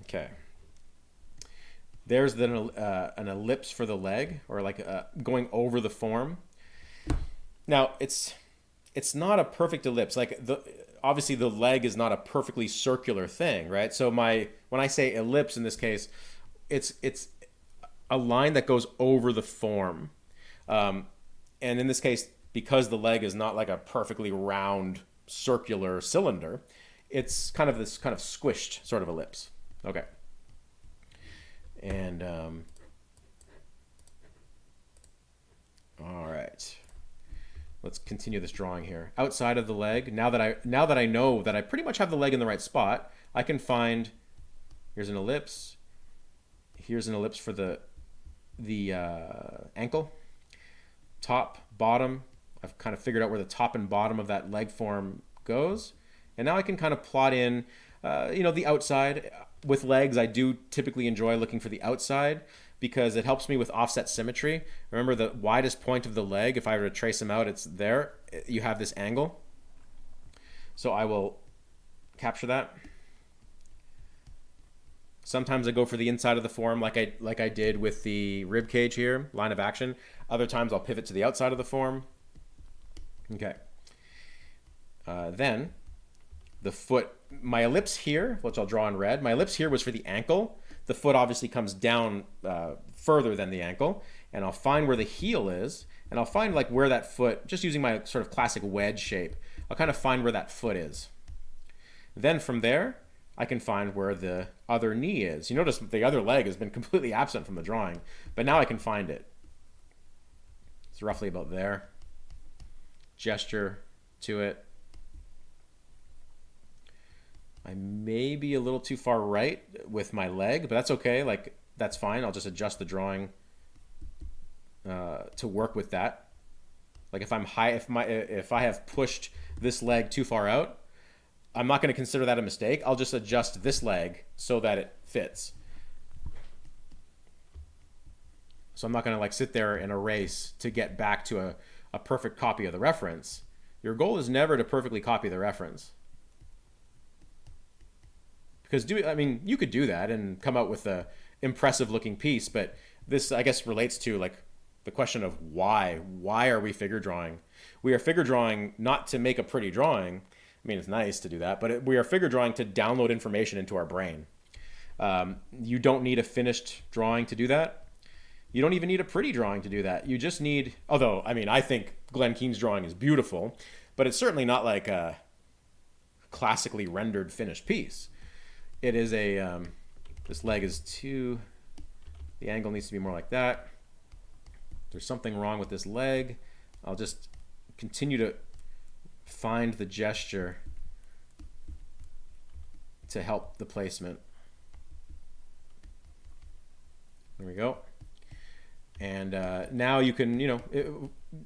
Okay. There's an ellipse for the leg, or like going over the form. Now it's not a perfect ellipse. Like obviously the leg is not a perfectly circular thing, right? So when I say ellipse in this case, it's a line that goes over the form, and in this case, because the leg is not like a perfectly round circular cylinder, it's kind of this kind of squished sort of ellipse. Okay. And all right. Let's continue this drawing here. Outside of the leg, now that I know that I pretty much have the leg in the right spot, I can find, here's an ellipse. Here's an ellipse for the ankle. Top, bottom. I've kind of figured out where the top and bottom of that leg form goes. And now I can kind of plot in, the outside. With legs, I do typically enjoy looking for the outside because it helps me with offset symmetry. Remember the widest point of the leg, if I were to trace them out, it's there. You have this angle. So I will capture that. Sometimes I go for the inside of the form like I did with the rib cage here, line of action. Other times I'll pivot to the outside of the form. Okay. Then the foot, my ellipse here, which I'll draw in red, my ellipse here was for the ankle. The foot obviously comes down further than the ankle, and I'll find where the heel is, and I'll find like where that foot, just using my sort of classic wedge shape, I'll kind of find where that foot is. Then from there, I can find where the other knee is. You notice the other leg has been completely absent from the drawing, but now I can find it. It's roughly about there. Gesture to it. I may be a little too far right with my leg, but that's okay. Like, that's fine. I'll just adjust the drawing to work with that. Like if I'm high, if I have pushed this leg too far out, I'm not going to consider that a mistake. I'll just adjust this leg so that it fits. So I'm not going to like sit there in a race to get back to a perfect copy of the reference. Your goal is never to perfectly copy the reference. because I mean, you could do that and come out with a impressive looking piece, but this, I guess, relates to like the question of why. Why are we figure drawing? We are figure drawing not to make a pretty drawing. I mean, it's nice to do that, but we are figure drawing to download information into our brain. You don't need a finished drawing to do that. You don't even need a pretty drawing to do that. You just need, although, I mean, I think Glen Keane's drawing is beautiful, but it's certainly not like a classically rendered finished piece. It is a, this leg is too, the angle needs to be more like that. There's something wrong with this leg. I'll just continue to find the gesture to help the placement. There we go. And now you can, you know,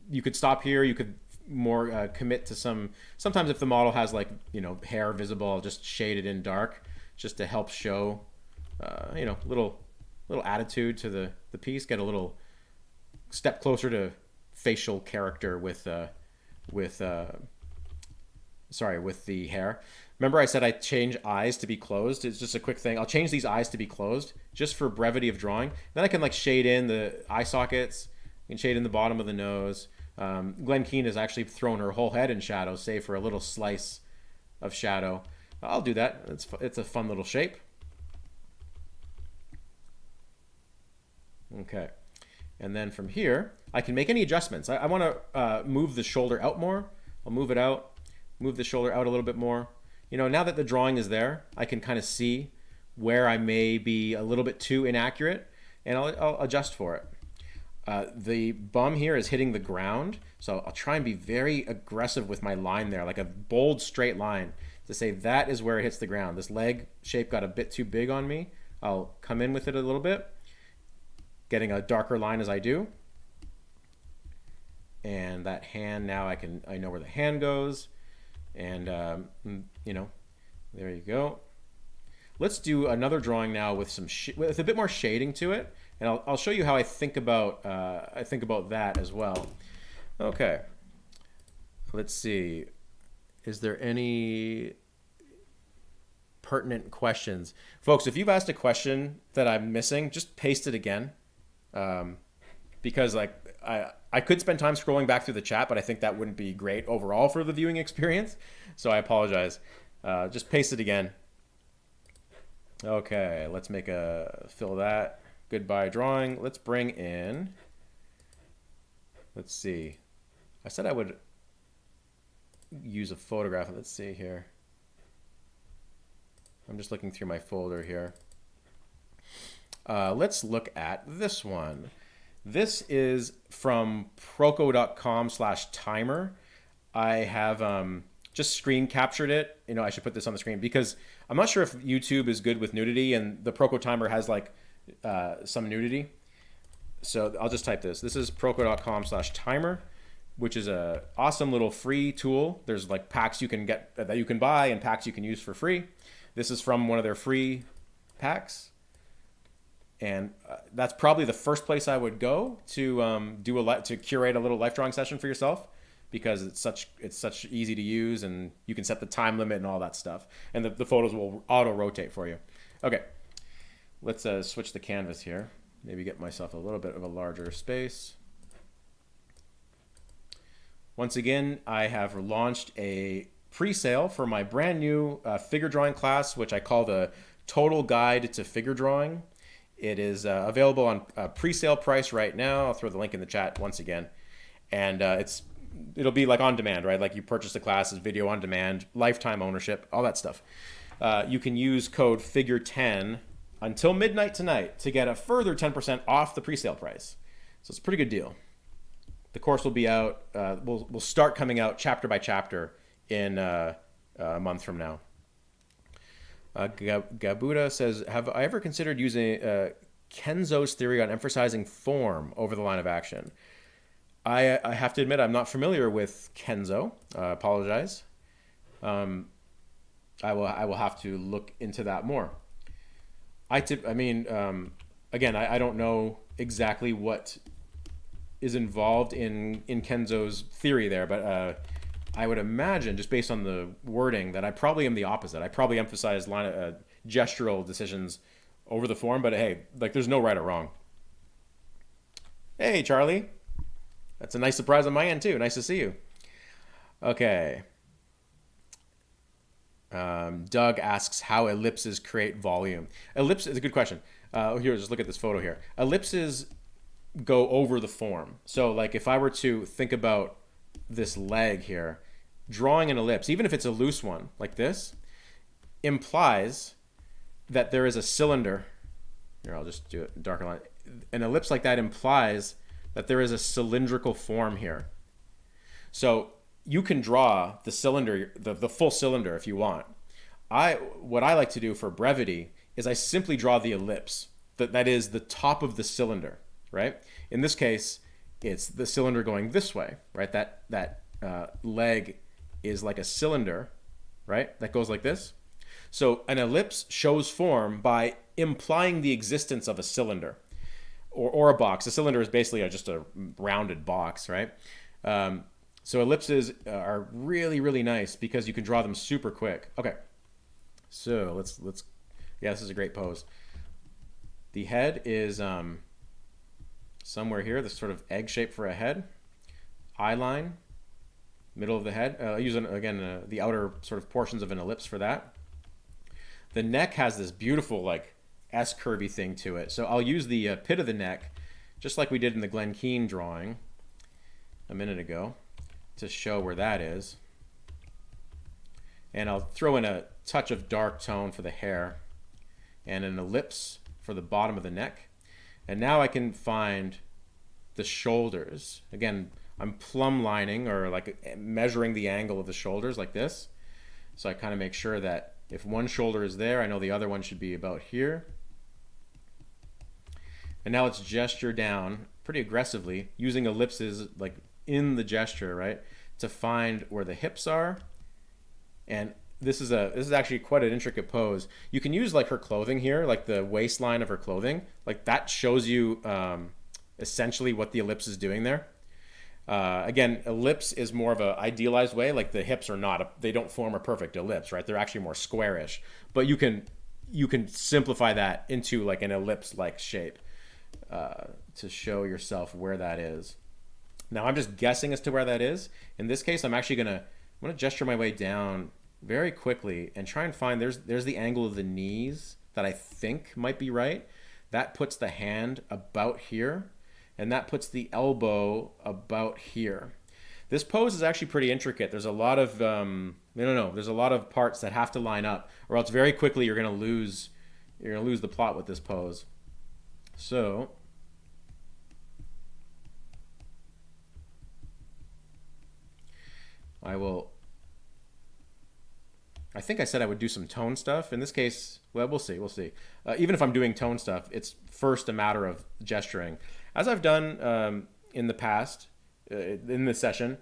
you could stop here. You could more commit to sometimes if the model has like, you know, hair visible, I'll just shade it in dark just to help show, you know, little attitude to the piece, get a little step closer to facial character with the hair. Remember I said I change eyes to be closed? It's just a quick thing. I'll change these eyes to be closed just for brevity of drawing. Then I can like shade in the eye sockets, I can shade in the bottom of the nose. Glen Keane has actually thrown her whole head in shadow, save for a little slice of shadow. I'll do that. It's a fun little shape. Okay. And then from here, I can make any adjustments. I want to move the shoulder out more. I'll move it out, move the shoulder out a little bit more. You know, now that the drawing is there, I can kind of see where I may be a little bit too inaccurate, and I'll adjust for it. The bum here is hitting the ground, so I'll try and be very aggressive with my line there, like a bold straight line to say that is where it hits the ground. This leg shape got a bit too big on me. I'll come in with it a little bit, getting a darker line as I do. And that hand, now I know where the hand goes. And, you know, there you go. Let's do another drawing now with with a bit more shading to it. And I'll show you how I think about that as well. Okay. Let's see. Is there any pertinent questions? Folks, if you've asked a question that I'm missing, just paste it again. Because like I could spend time scrolling back through the chat, but I think that wouldn't be great overall for the viewing experience. So I apologize. Just paste it again. Okay, let's fill that. Goodbye drawing. Let's bring in, let's see. I said I would use a photograph. Let's see here. I'm just looking through my folder here. Let's look at this one. This is from proco.com/timer. I have just screen captured it. You know, I should put this on the screen because I'm not sure if YouTube is good with nudity, and the Proco timer has like some nudity. So I'll just type this. This is proco.com/timer, which is a awesome little free tool. There's like packs you can get that you can buy and packs you can use for free. This is from one of their free packs. And that's probably the first place I would go to to curate a little life drawing session for yourself, because it's such easy to use, and you can set the time limit and all that stuff, and the photos will auto rotate for you. Okay, let's switch the canvas here. Maybe get myself a little bit of a larger space. Once again, I have launched a pre-sale for my brand new figure drawing class, which I call the Total Guide to Figure Drawing. It is available on pre-sale price right now. I'll throw the link in the chat once again. And it'll be like on demand, right? Like you purchase the class as video on demand, lifetime ownership, all that stuff. You can use code FIGURE10 until midnight tonight to get a further 10% off the pre-sale price. So it's a pretty good deal. The course will be out, we'll start coming out chapter by chapter in a month from now. Gabuda says, have I ever considered using Kenzo's theory on emphasizing form over the line of action? I have to admit I'm not familiar with Kenzo. Apologize. I will have to look into that more. Again, I don't know exactly what is involved in Kenzo's theory there, but I would imagine, just based on the wording, that I probably am the opposite. I probably emphasize gestural decisions over the form. But hey, like there's no right or wrong. Hey, Charlie. That's a nice surprise on my end too. Nice to see you. Okay. Doug asks how ellipses create volume. Ellipse is a good question. Here, just look at this photo here. Ellipses go over the form. So like if I were to think about this leg here, drawing an ellipse, even if it's a loose one like this, implies that there is a cylinder. Here, I'll just do it darker line. An ellipse like that implies that there is a cylindrical form here. So you can draw the cylinder, the full cylinder if you want. What I like to do for brevity is I simply draw the ellipse. That is the top of the cylinder, right? In this case, it's the cylinder going this way, right? That leg is like a cylinder, right? That goes like this. So an ellipse shows form by implying the existence of a cylinder or a box. A cylinder is basically just a rounded box, right? So ellipses are really, really nice because you can draw them super quick. Okay, so let's yeah, this is a great pose. The head is somewhere here, this sort of egg shape for a head. Eye line, middle of the head. Using again the outer sort of portions of an ellipse for that. The neck has this beautiful like S curvy thing to it. So I'll use the pit of the neck, just like we did in the Glen Keane drawing a minute ago, to show where that is. And I'll throw in a touch of dark tone for the hair and an ellipse for the bottom of the neck. And now I can find the shoulders. Again, I'm plumb lining or like measuring the angle of the shoulders like this. So I kind of make sure that if one shoulder is there, I know the other one should be about here. And now let's gesture down pretty aggressively using ellipses like in the gesture, right, to find where the hips are. And this is actually quite an intricate pose. You can use like her clothing here, like the waistline of her clothing, like that shows you essentially what the ellipse is doing there. Again, ellipse is more of an idealized way. Like the hips are not, they don't form a perfect ellipse, right? They're actually more squarish. But you can simplify that into like an ellipse-like shape to show yourself where that is. Now I'm just guessing as to where that is. In this case, I'm gonna gesture my way down very quickly and try and find there's the angle of the knees that I think might be right. That puts the hand about here. And that puts the elbow about here. This pose is actually pretty intricate. There's a lot of there's a lot of parts that have to line up, or else very quickly you're gonna lose the plot with this pose. So I think I said I would do some tone stuff. In this case, well, we'll see. Even if I'm doing tone stuff, it's first a matter of gesturing. As I've done in the past, in this session,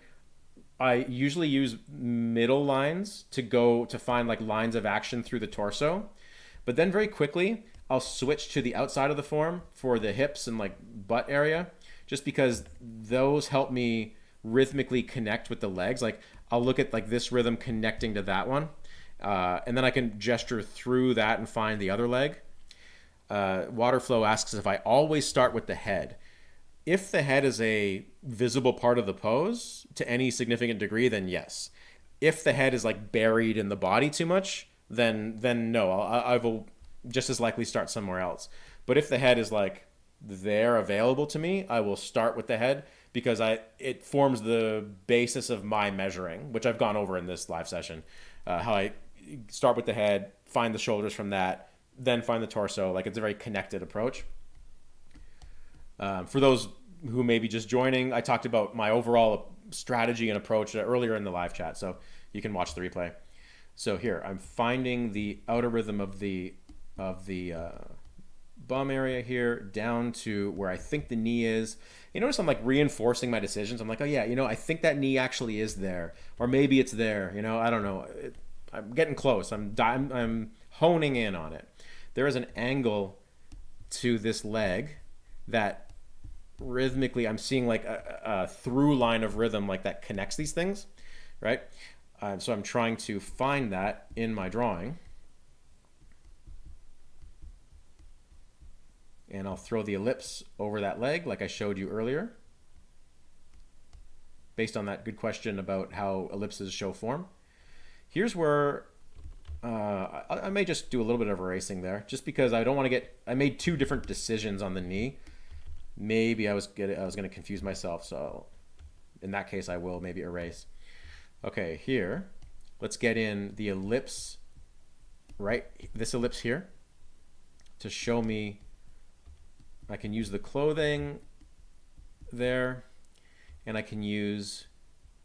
I usually use middle lines to find like lines of action through the torso. But then very quickly, I'll switch to the outside of the form for the hips and like butt area, just because those help me rhythmically connect with the legs. Like I'll look at like this rhythm connecting to that one. And then I can gesture through that and find the other leg. Waterflow asks if I always start with the head. If the head is a visible part of the pose to any significant degree, then yes. If the head is like buried in the body too much, then no. I will just as likely start somewhere else. But if the head is like there available to me, I will start with the head because it forms the basis of my measuring, which I've gone over in this live session. How I start with the head, find the shoulders from that, then find the torso. Like it's a very connected approach. For those who may be just joining, I talked about my overall strategy and approach earlier in the live chat, so you can watch the replay. So here, I'm finding the outer rhythm of the bum area here down to where I think the knee is. You notice I'm like reinforcing my decisions. I'm like, oh yeah, I think that knee actually is there, or maybe it's there. I don't know. I'm getting close. I'm honing in on it. There is an angle to this leg that rhythmically I'm seeing like a through line of rhythm like that connects these things, right? So I'm trying to find that in my drawing. And I'll throw the ellipse over that leg like I showed you earlier, based on that good question about how ellipses show form. Here's where I may just do a little bit of erasing there, just because I don't want to get, I made two different decisions on the knee. Maybe I was going to confuse myself, so in that case I will maybe erase. Okay, here, let's get in the ellipse, right? This ellipse here to show me I can use the clothing there, and I can use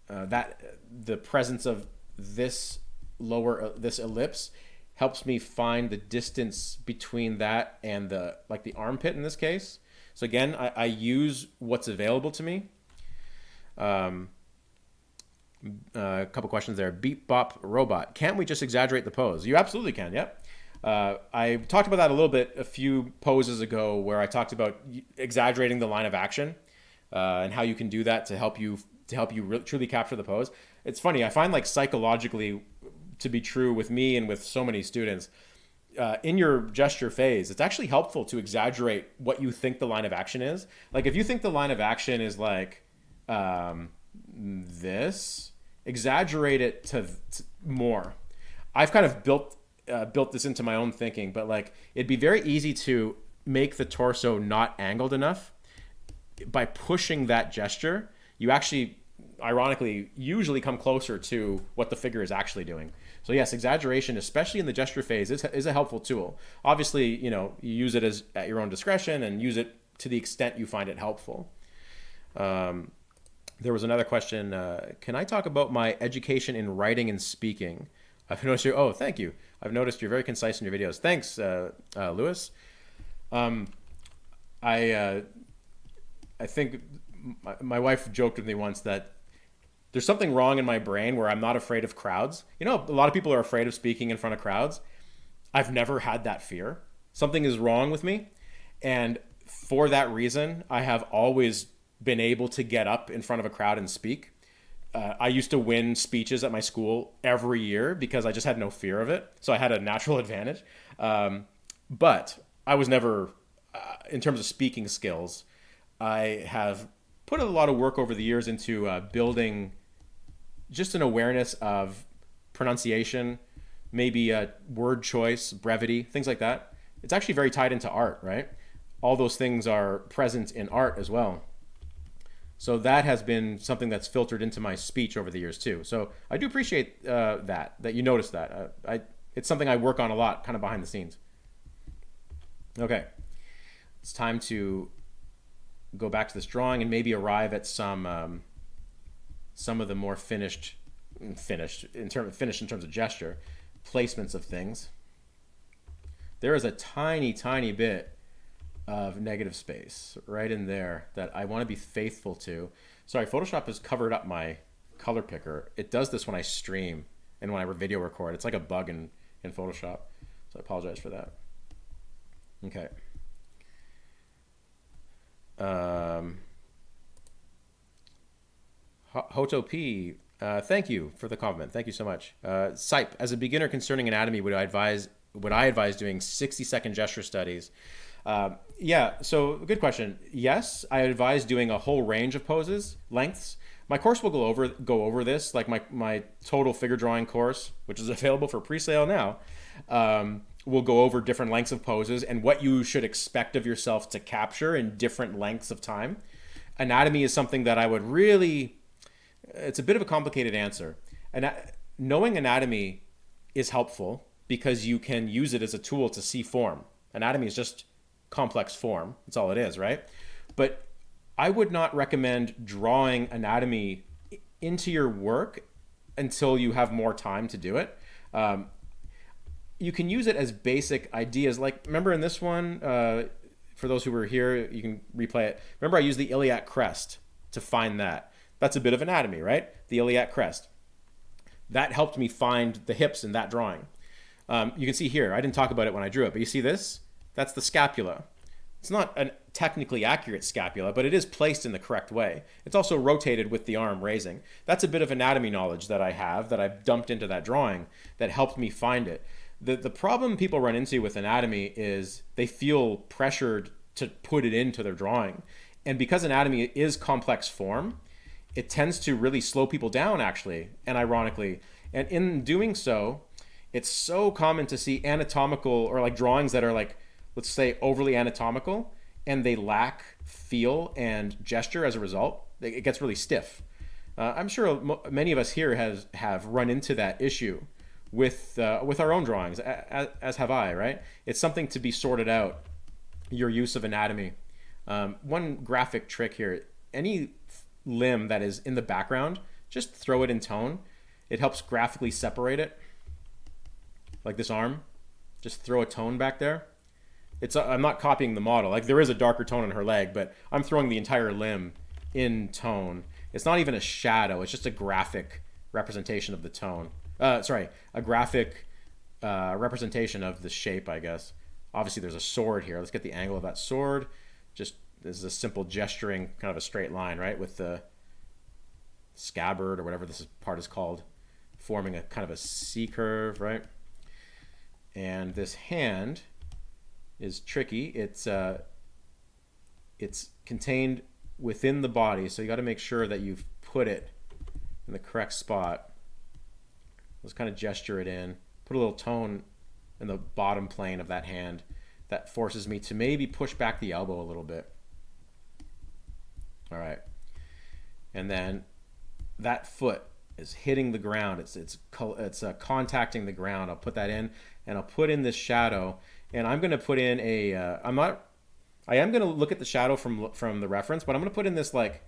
the presence of this this ellipse helps me find the distance between that and the armpit in this case. So again, I use what's available to me. A couple questions there. Beep Bop Robot. Can't we just exaggerate the pose? You absolutely can. Yep. I talked about that a little bit a few poses ago, where I talked about exaggerating the line of action and how you can do that to help you truly capture the pose. It's funny. I find like psychologically to be true with me and with so many students. In your gesture phase, it's actually helpful to exaggerate what you think the line of action is. Like if you think the line of action is like this, exaggerate it to more. I've kind of built this into my own thinking, but like it'd be very easy to make the torso not angled enough. By pushing that gesture, you actually, ironically, usually come closer to what the figure is actually doing. So yes, exaggeration, especially in the gesture phase, is a helpful tool. Obviously, you use it at your own discretion and use it to the extent you find it helpful. There was another question. Can I talk about my education in writing and speaking? I've noticed oh, thank you. I've noticed you're very concise in your videos. Thanks, Lewis. I think my wife joked with me once that there's something wrong in my brain where I'm not afraid of crowds. A lot of people are afraid of speaking in front of crowds. I've never had that fear. Something is wrong with me. And for that reason, I have always been able to get up in front of a crowd and speak. I used to win speeches at my school every year because I just had no fear of it. So I had a natural advantage. But I was never, in terms of speaking skills, I have put a lot of work over the years into building just an awareness of pronunciation, maybe word choice, brevity, things like that. It's actually very tied into art, right? All those things are present in art as well. So that has been something that's filtered into my speech over the years too. So I do appreciate that you noticed that. It's something I work on a lot, kind of behind the scenes. Okay, it's time to go back to this drawing and maybe arrive at some of the more finished in terms of gesture, placements of things. There is a tiny, tiny bit of negative space right in there that I want to be faithful to. Sorry, Photoshop has covered up my color picker. It does this when I stream and when I video record. It's like a bug in Photoshop. So I apologize for that. Okay. Hoto P, thank you for the compliment. Thank you so much. Sipe, as a beginner concerning anatomy, would I advise doing 60-second gesture studies? Yeah, so good question. Yes, I advise doing a whole range of poses, lengths. My course will go over this, like my total figure drawing course, which is available for pre-sale now. We'll go over different lengths of poses and what you should expect of yourself to capture in different lengths of time. Anatomy is something that I would really, it's a bit of a complicated answer. And knowing anatomy is helpful because you can use it as a tool to see form. Anatomy is just complex form. That's all it is, right? But I would not recommend drawing anatomy into your work until you have more time to do it. You can use it as basic ideas. Like, remember in this one, for those who were here, you can replay it. Remember I used the iliac crest to find that. That's a bit of anatomy, right? The iliac crest. That helped me find the hips in that drawing. You can see here, I didn't talk about it when I drew it, but you see this? That's the scapula. It's not a technically accurate scapula, but it is placed in the correct way. It's also rotated with the arm raising. That's a bit of anatomy knowledge that I have that I've dumped into that drawing that helped me find it. The problem people run into with anatomy is they feel pressured to put it into their drawing. And because anatomy is complex form, it tends to really slow people down, actually, and ironically. And in doing so, it's so common to see anatomical or like drawings that are like, let's say, overly anatomical, and they lack feel and gesture as a result. It gets really stiff. I'm sure many of us here have run into that issue with our own drawings, as have I, right? It's something to be sorted out, your use of anatomy. One graphic trick here, any limb that is in the background, just throw it in tone. It helps graphically separate it. Like this arm, just throw a tone back there. I'm not copying the model. Like there is a darker tone on her leg, but I'm throwing the entire limb in tone. It's not even a shadow. It's just a graphic representation of the tone. A graphic representation of the shape, I guess. Obviously, there's a sword here. Let's get the angle of that sword. Just this is a simple gesturing, kind of a straight line, right? With the scabbard or whatever this part is called, forming a kind of a C curve, right? And this hand is tricky. It's contained within the body, so you got to make sure that you've put it in the correct spot. Let's kind of gesture it in, put a little tone in the bottom plane of that hand. That forces me to maybe push back the elbow a little bit. All right, and then that foot is hitting the ground. It's contacting the ground. I'll put that in, and I'll put in this shadow, and I'm going to put in I am going to look at the shadow from the reference, but I'm going to put in this like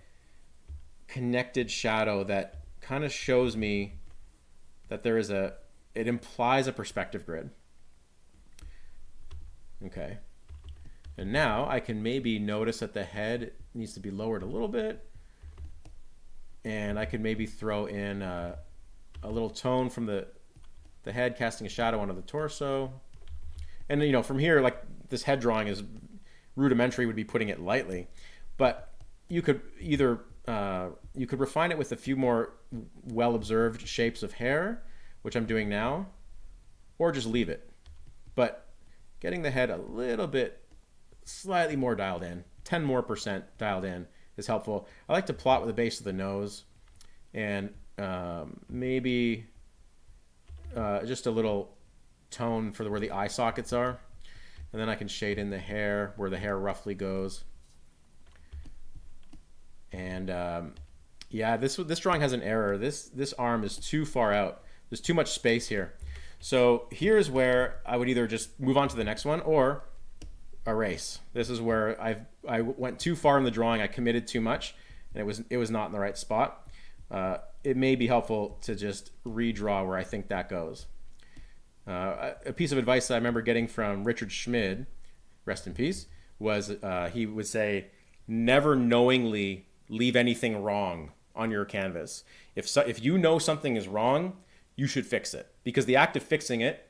connected shadow that kind of shows me that it implies a perspective grid. Okay. And now I can maybe notice that the head needs to be lowered a little bit. And I could maybe throw in a little tone from the head, casting a shadow onto the torso. And you know, from here, like this head drawing is rudimentary, would be putting it lightly, but you could either you could refine it with a few more well-observed shapes of hair, which I'm doing now, or just leave it. But getting the head a little bit slightly more dialed in, 10% more dialed in, is helpful. I like to plot with the base of the nose, and maybe just a little tone for where the eye sockets are. And then I can shade in the hair, where the hair roughly goes. And yeah, this drawing has an error. This arm is too far out. There's too much space here. So here's where I would either just move on to the next one or erase. This is where I went too far in the drawing. I committed too much, and it was not in the right spot. It may be helpful to just redraw where I think that goes. A piece of advice that I remember getting from Richard Schmid, rest in peace, was he would say, never knowingly leave anything wrong on your canvas. If you know something is wrong, you should fix it, because the act of fixing it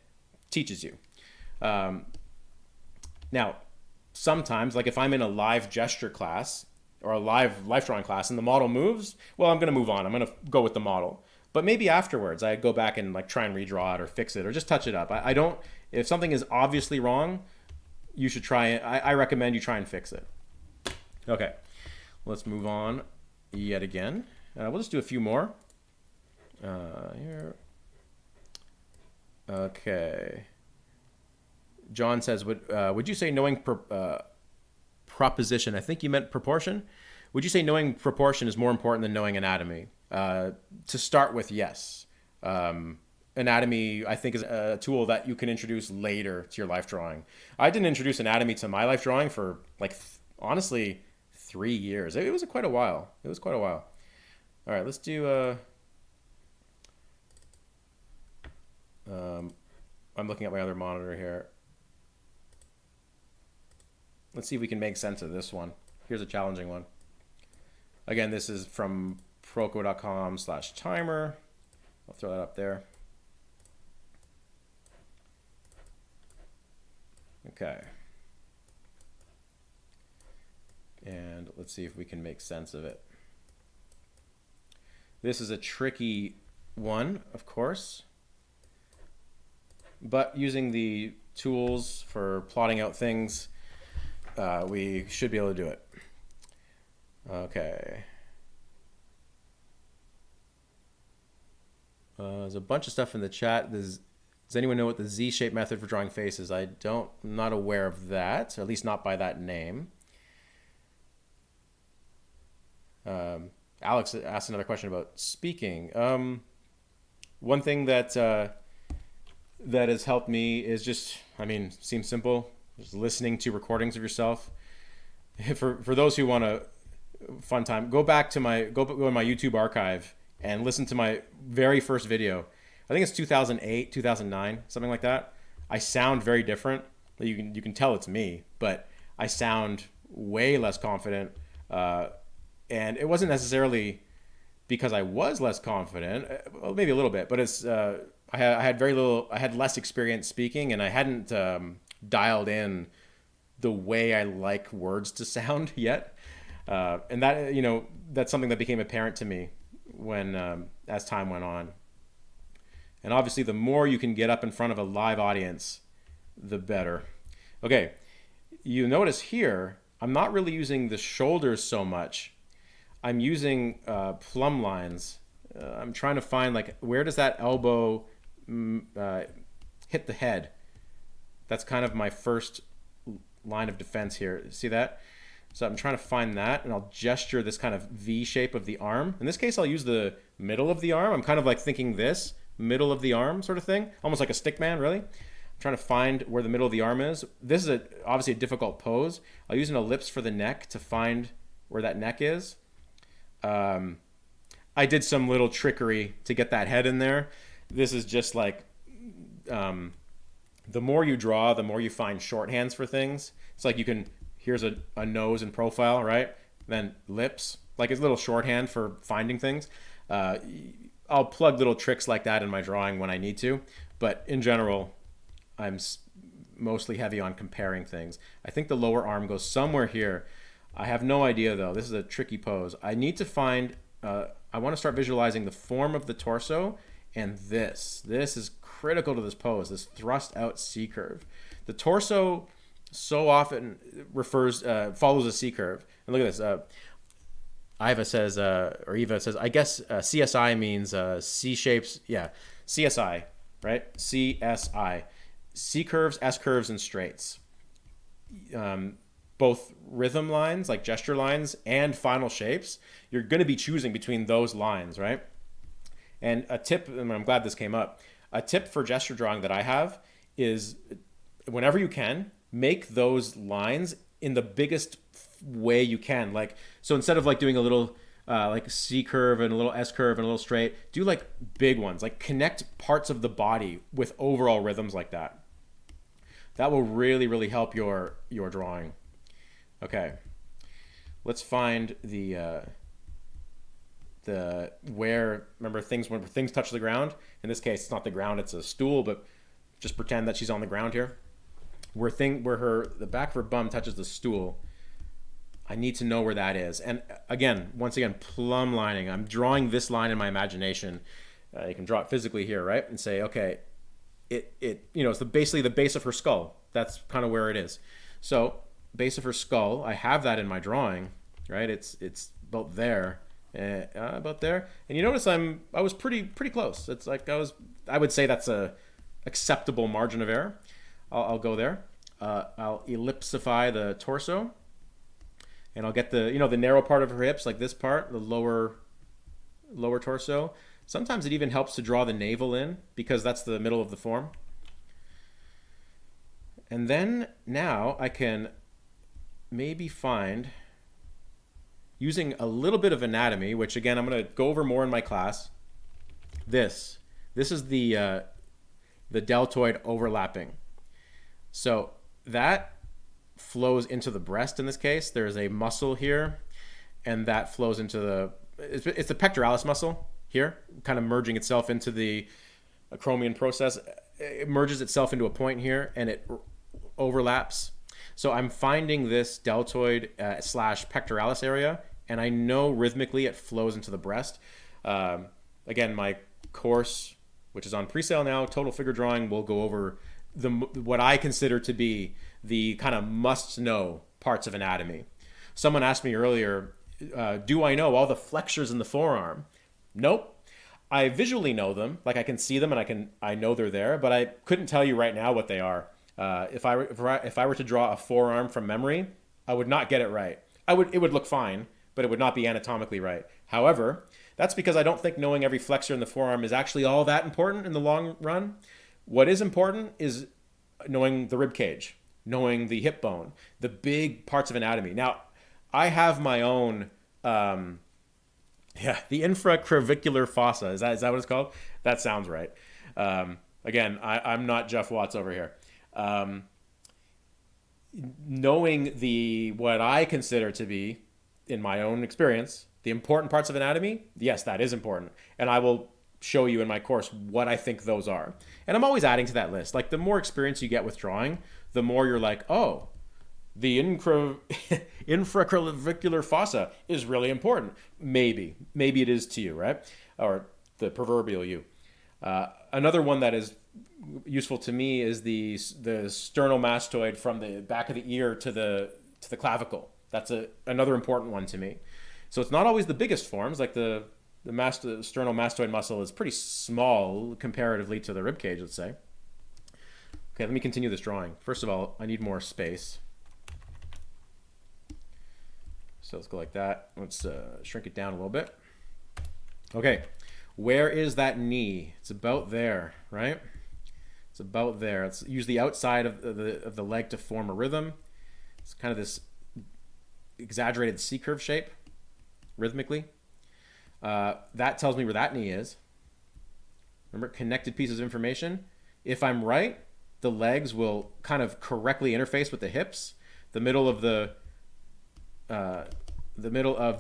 teaches you. Now, sometimes, like if I'm in a live gesture class or a live life drawing class and the model moves, well, I'm going to move on. I'm going to go with the model. But maybe afterwards, I go back and like try and redraw it or fix it or just touch it up. I don't. If something is obviously wrong, you should try it. I recommend you try and fix it. Okay, let's move on yet again. We'll just do a few more. Here. Okay. John says, would you say knowing proposition? I think you meant proportion. Would you say knowing proportion is more important than knowing anatomy? To start with, yes. Anatomy, I think, is a tool that you can introduce later to your life drawing. I didn't introduce anatomy to my life drawing for, like, honestly, 3 years. It was quite a while. All right, let's do... I'm looking at my other monitor here. Let's see if we can make sense of this one. Here's a challenging one. Again, this is from proco.com/timer. I'll throw that up there. Okay. And let's see if we can make sense of it. This is a tricky one, of course. But using the tools for plotting out things we should be able to do it. Okay. There's a bunch of stuff in the chat. Does anyone know what the Z-shape method for drawing faces? I'm not aware of that, or at least not by that name. Alex asked another question about speaking. One thing that that has helped me is just, seems simple, just listening to recordings of yourself. For those who want a fun time, go to my YouTube archive and listen to my very first video. I think it's 2008, 2009, something like that. I sound very different. You can tell it's me, but I sound way less confident. And it wasn't necessarily because I was less confident, well, maybe a little bit, but it's I had less experience speaking, and I hadn't dialed in the way I like words to sound yet. And that, that's something that became apparent to me when as time went on. And obviously, the more you can get up in front of a live audience, the better. Okay, you notice here, I'm not really using the shoulders so much. I'm using plumb lines. I'm trying to find, where does that elbow hit the head? That's kind of my first line of defense here. See that? So I'm trying to find that, and I'll gesture this kind of V shape of the arm. In this case, I'll use the middle of the arm. I'm kind of thinking this, middle of the arm sort of thing, almost like a stick man, really. I'm trying to find where the middle of the arm is. This is obviously a difficult pose. I'll use an ellipse for the neck to find where that neck is. I did some little trickery to get that head in there. This is just the more you draw, the more you find shorthands for things. It's like here's a nose and profile, right? Then lips, it's a little shorthand for finding things. I'll plug little tricks like that in my drawing when I need to, but in general, I'm mostly heavy on comparing things. I think the lower arm goes somewhere here. I have no idea though. This is a tricky pose. I need to find, I want to start visualizing the form of the torso, and this is critical to this pose, this thrust out C curve. The torso so often follows a C curve. And look at this. Eva says, I guess CSI means C shapes. Yeah, CSI, right? CSI. C curves, S curves, and straights. Both rhythm lines, like gesture lines, and final shapes. You're going to be choosing between those lines, right? And a tip, and I'm glad this came up, a tip for gesture drawing that I have is whenever you can, make those lines in the biggest way you can. So instead of doing a little C curve and a little S curve and a little straight, do big ones, connect parts of the body with overall rhythms like that. That will really, really help your drawing. Okay, let's find remember things when things touch the ground. In this case, it's not the ground, it's a stool, but just pretend that she's on the ground here. Where the back of her bum touches the stool, I need to know where that is. And once again, plumb lining. I'm drawing this line in my imagination. You can draw it physically here, right? And say, okay, it's basically the base of her skull. That's kind of where it is. So base of her skull, I have that in my drawing, right? It's about there, and you notice I was pretty close. It's I would say that's a acceptable margin of error. I'll go there. I'll ellipsify the torso, and I'll get the narrow part of her hips, like this part, the lower torso. Sometimes it even helps to draw the navel in because that's the middle of the form. And then now I can maybe find, using a little bit of anatomy, which again I'm going to go over more in my class. This is the deltoid overlapping. So that flows into the breast in this case. There's a muscle here, and that flows into it's the pectoralis muscle here, kind of merging itself into the acromion process. It merges itself into a point here, and it overlaps. So I'm finding this deltoid / pectoralis area, and I know rhythmically it flows into the breast. Again, my course, which is on pre-sale now, Total Figure Drawing, will go over what I consider to be the kind of must-know parts of anatomy. Someone asked me earlier, do I know all the flexors in the forearm? Nope. I visually know them, like I can see them and I know they're there, but I couldn't tell you right now what they are. If I were to draw a forearm from memory, I would not get it right. It would look fine, but it would not be anatomically right. However, that's because I don't think knowing every flexor in the forearm is actually all that important in the long run. What is important is knowing the rib cage, knowing the hip bone, the big parts of anatomy. Now, I have my own, the infraclavicular fossa. Is that what it's called? That sounds right. Again, I'm not Jeff Watts over here. Knowing what I consider to be, in my own experience, the important parts of anatomy, yes, that is important. And I will show you in my course what I think those are. And I'm always adding to that list. Like the more experience you get with drawing, the more you're like, oh, the infraclavicular fossa is really important. Maybe it is to you, right? Or the proverbial you. Another one that is useful to me is the sternomastoid from the back of the ear to the clavicle. That's another important one to me. So it's not always the biggest forms. Like the sternomastoid muscle is pretty small comparatively to the rib cage, let's say. Okay, let me continue this drawing. First of all, I need more space. So let's go like that. Let's shrink it down a little bit. Okay, where is that knee? It's about there, right? It's about there. Let's use the outside of the leg to form a rhythm. It's kind of this exaggerated C-curve shape, rhythmically. That tells me where that knee is. Remember, connected pieces of information. If I'm right, the legs will kind of correctly interface with the hips. The middle of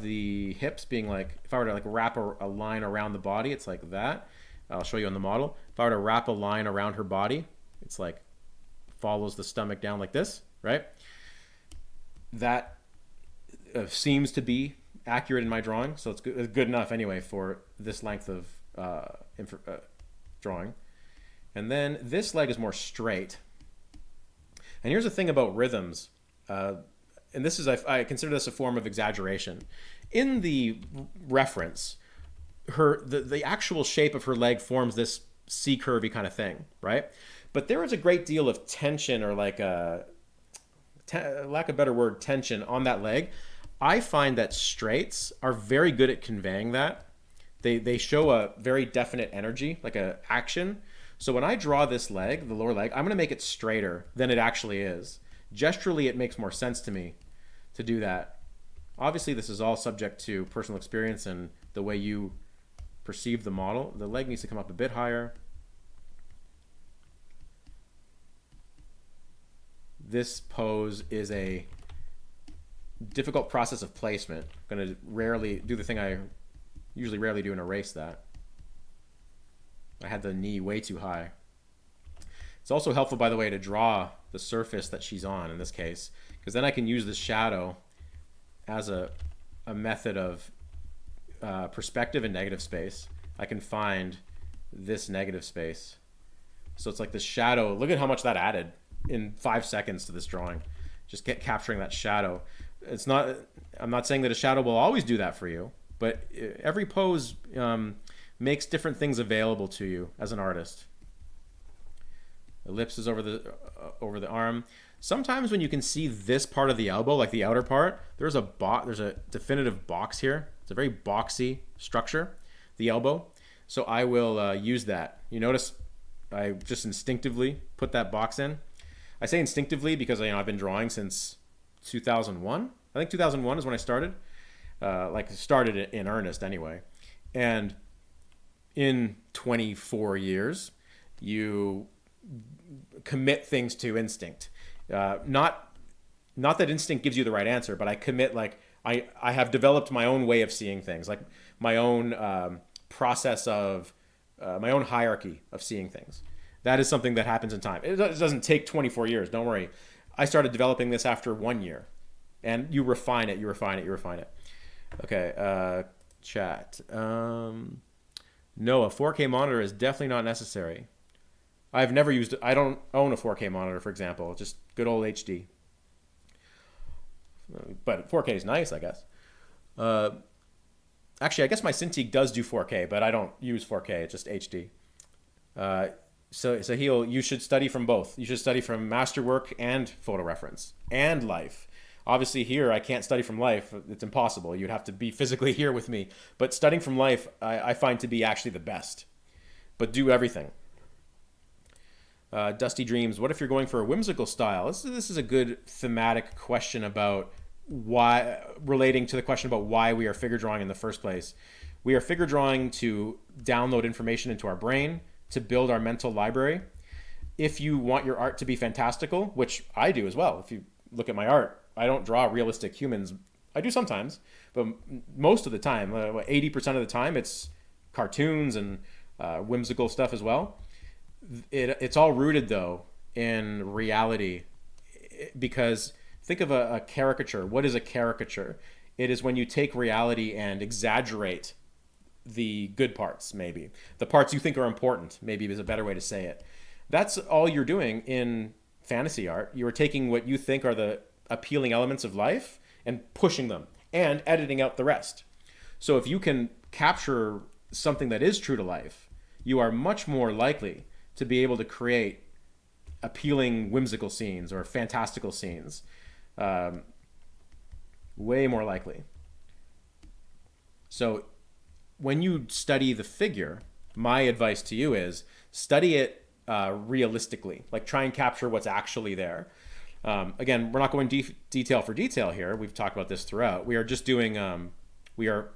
the hips being like, if I were to like wrap a line around the body, it's like that. I'll show you on the model. If I were to wrap a line around her body, it's like follows the stomach down like this, right? That seems to be accurate in my drawing, so it's good enough anyway for this length of drawing. And then this leg is more straight. And here's the thing about rhythms, and this is, I consider this a form of exaggeration. In the reference, the actual shape of her leg forms this C-curvy kind of thing, right? But there is a great deal of tension, or like lack of a better word, tension on that leg. I find that straights are very good at conveying that. They show a very definite energy, like a action. So when I draw this leg, the lower leg, I'm going to make it straighter than it actually is. Gesturally, it makes more sense to me to do that. Obviously, this is all subject to personal experience and the way you perceive the model. The leg needs to come up a bit higher. This pose is a difficult process of placement. I'm going to rarely do the thing I usually rarely do and erase that. I had the knee way too high. It's also helpful, by the way, to draw the surface that she's on in this case, because then I can use the shadow as a method of perspective and negative space. I can find this negative space. So it's like the shadow. Look at how much that added in 5 seconds to this drawing. Just capturing that shadow. I'm not saying that a shadow will always do that for you, but every pose makes different things available to you as an artist. Ellipse is over the arm. Sometimes when you can see this part of the elbow, like the outer part, there's a definitive box here. It's a very boxy structure, the elbow. So I will use that. You notice I just instinctively put that box in. I say instinctively because I've been drawing since 2001. I think 2001 is when I started. Started it in earnest anyway. And in 24 years, you commit things to instinct. Not that instinct gives you the right answer, but I commit, like I have developed my own way of seeing things, like my own process of my own hierarchy of seeing things. That is something that happens in time. It doesn't take 24 years. Don't worry. I started developing this after 1 year, and you refine it. Okay. Chat. No, a 4K monitor is definitely not necessary. I've never used it. I don't own a 4K monitor, for example. Just good old HD. but 4K is nice, I guess. Uh, Actually, I guess my Cintiq does do 4K, but I don't use 4K. It's just HD. Uh, so you should study from both. You should study from masterwork and photo reference and life. Obviously here I can't study from life. It's impossible. You'd have to be physically here with me. But studying from life I find to be actually the best. But do everything. Dusty Dreams, what if you're going for a whimsical style? This is a good thematic question about why, relating to the question about why we are figure drawing in the first place. We are figure drawing to download information into our brain, to build our mental library. If you want your art to be fantastical, which I do as well. If you look at my art, I don't draw realistic humans. I do sometimes, but most of the time, 80% of the time, it's cartoons and whimsical stuff as well. It's all rooted though in reality, because think of a caricature. What is a caricature? It is when you take reality and exaggerate the good parts, maybe. The parts you think are important, maybe is a better way to say it. That's all you're doing in fantasy art. You are taking what you think are the appealing elements of life and pushing them and editing out the rest. So if you can capture something that is true to life, you are much more likely to be able to create appealing whimsical scenes or fantastical scenes. Way more likely. So when you study the figure, my advice to you is study it realistically. Like try and capture what's actually there. Again, we're not going detail for detail here. We've talked about this throughout. We are just doing, we are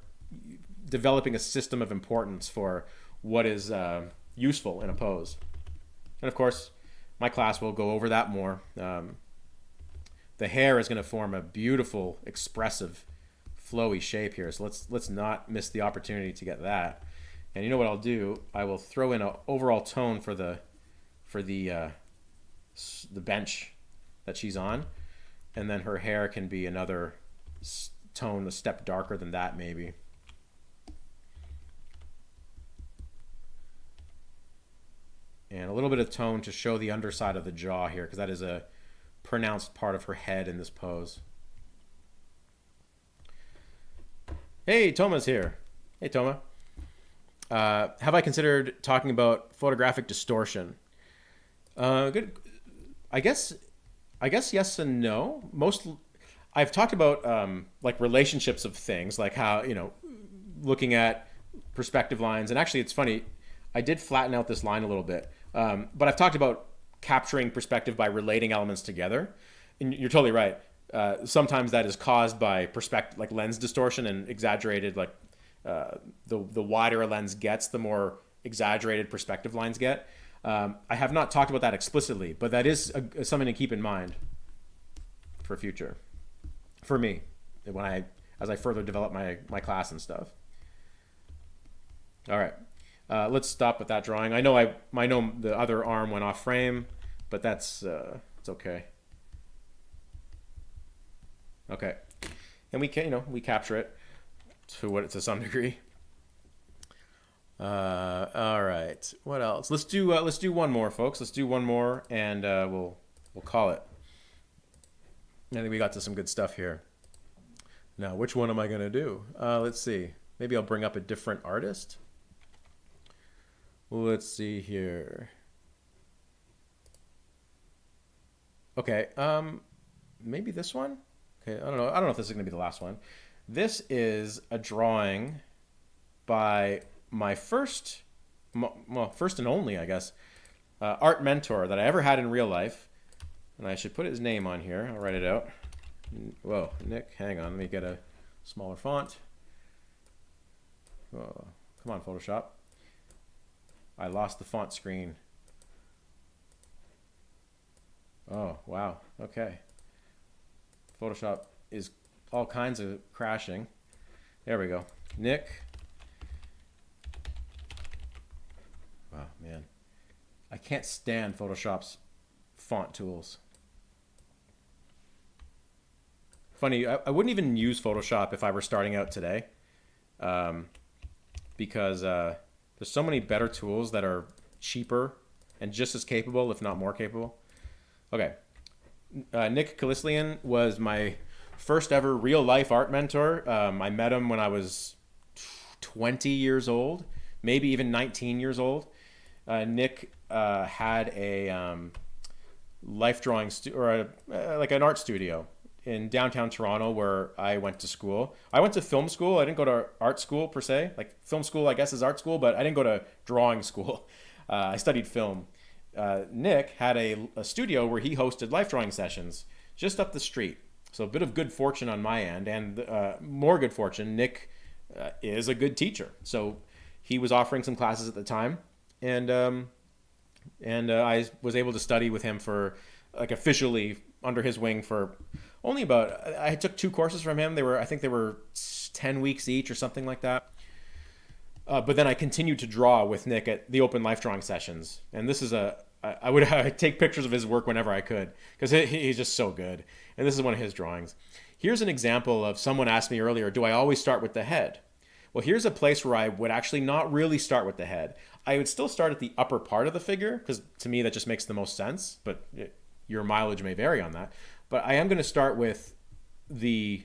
developing a system of importance for what is useful in a pose. And of course, my class will go over that more. The hair is going to form a beautiful, expressive, flowy shape here. So let's not miss the opportunity to get that. And you know what I'll do? I will throw in an overall tone for the bench that she's on, and then her hair can be another tone, a step darker than that maybe. And a little bit of tone to show the underside of the jaw here, because that is a pronounced part of her head in this pose. Hey, Toma's here. Hey, Toma. Have I considered talking about photographic distortion? Good. I guess yes and no. I've talked about like relationships of things, like how, looking at perspective lines. And actually, it's funny. I did flatten out this line a little bit. But I've talked about capturing perspective by relating elements together. And you're totally right. Sometimes that is caused by perspective, like lens distortion and exaggerated, like the wider a lens gets, the more exaggerated perspective lines get. I have not talked about that explicitly, but that is something to keep in mind for future, for me, as I further develop my class and stuff. All right. Let's stop with that drawing. I know the other arm went off frame, but it's okay. Okay, and we capture it to some degree. All right. What else? Let's do one more, folks. Let's do one more, and we'll call it. I think we got to some good stuff here. Now, which one am I gonna do? Let's see. Maybe I'll bring up a different artist. Let's see here. Okay, maybe this one? Okay, I don't know if this is gonna be the last one. This is a drawing by my first and only, I guess, art mentor that I ever had in real life. And I should put his name on here. I'll write it out. Whoa, Nick, hang on, let me get a smaller font. Oh, come on, Photoshop. I lost the font screen. Oh, wow. Okay. Photoshop is all kinds of crashing. There we go. Nick. Wow, man. I can't stand Photoshop's font tools. Funny, I wouldn't even use Photoshop if I were starting out today. Because there's so many better tools that are cheaper and just as capable, if not more capable. Okay. Nick Kalislian was my first ever real life art mentor. I met him when I was 20 years old, maybe even 19 years old. Nick had a life drawing like an art studio in downtown Toronto where I went to school. I went to film school. I didn't go to art school per se. Like film school, I guess, is art school, but I didn't go to drawing school. I studied film. Nick had a studio where he hosted life drawing sessions just up the street. So a bit of good fortune on my end, and more good fortune. Nick is a good teacher, so he was offering some classes at the time, and I was able to study with him for like officially under his wing for only about. I took 2 courses from him. I think they were 10 weeks each or something like that. But then I continued to draw with Nick at the open life drawing sessions, and this is I would take pictures of his work whenever I could because he's just so good. And this is one of his drawings. Here's an example of someone asked me earlier, do I always start with the head? Well, here's a place where I would actually not really start with the head. I would still start at the upper part of the figure because to me that just makes the most sense, but your mileage may vary on that. But I am going to start with I'm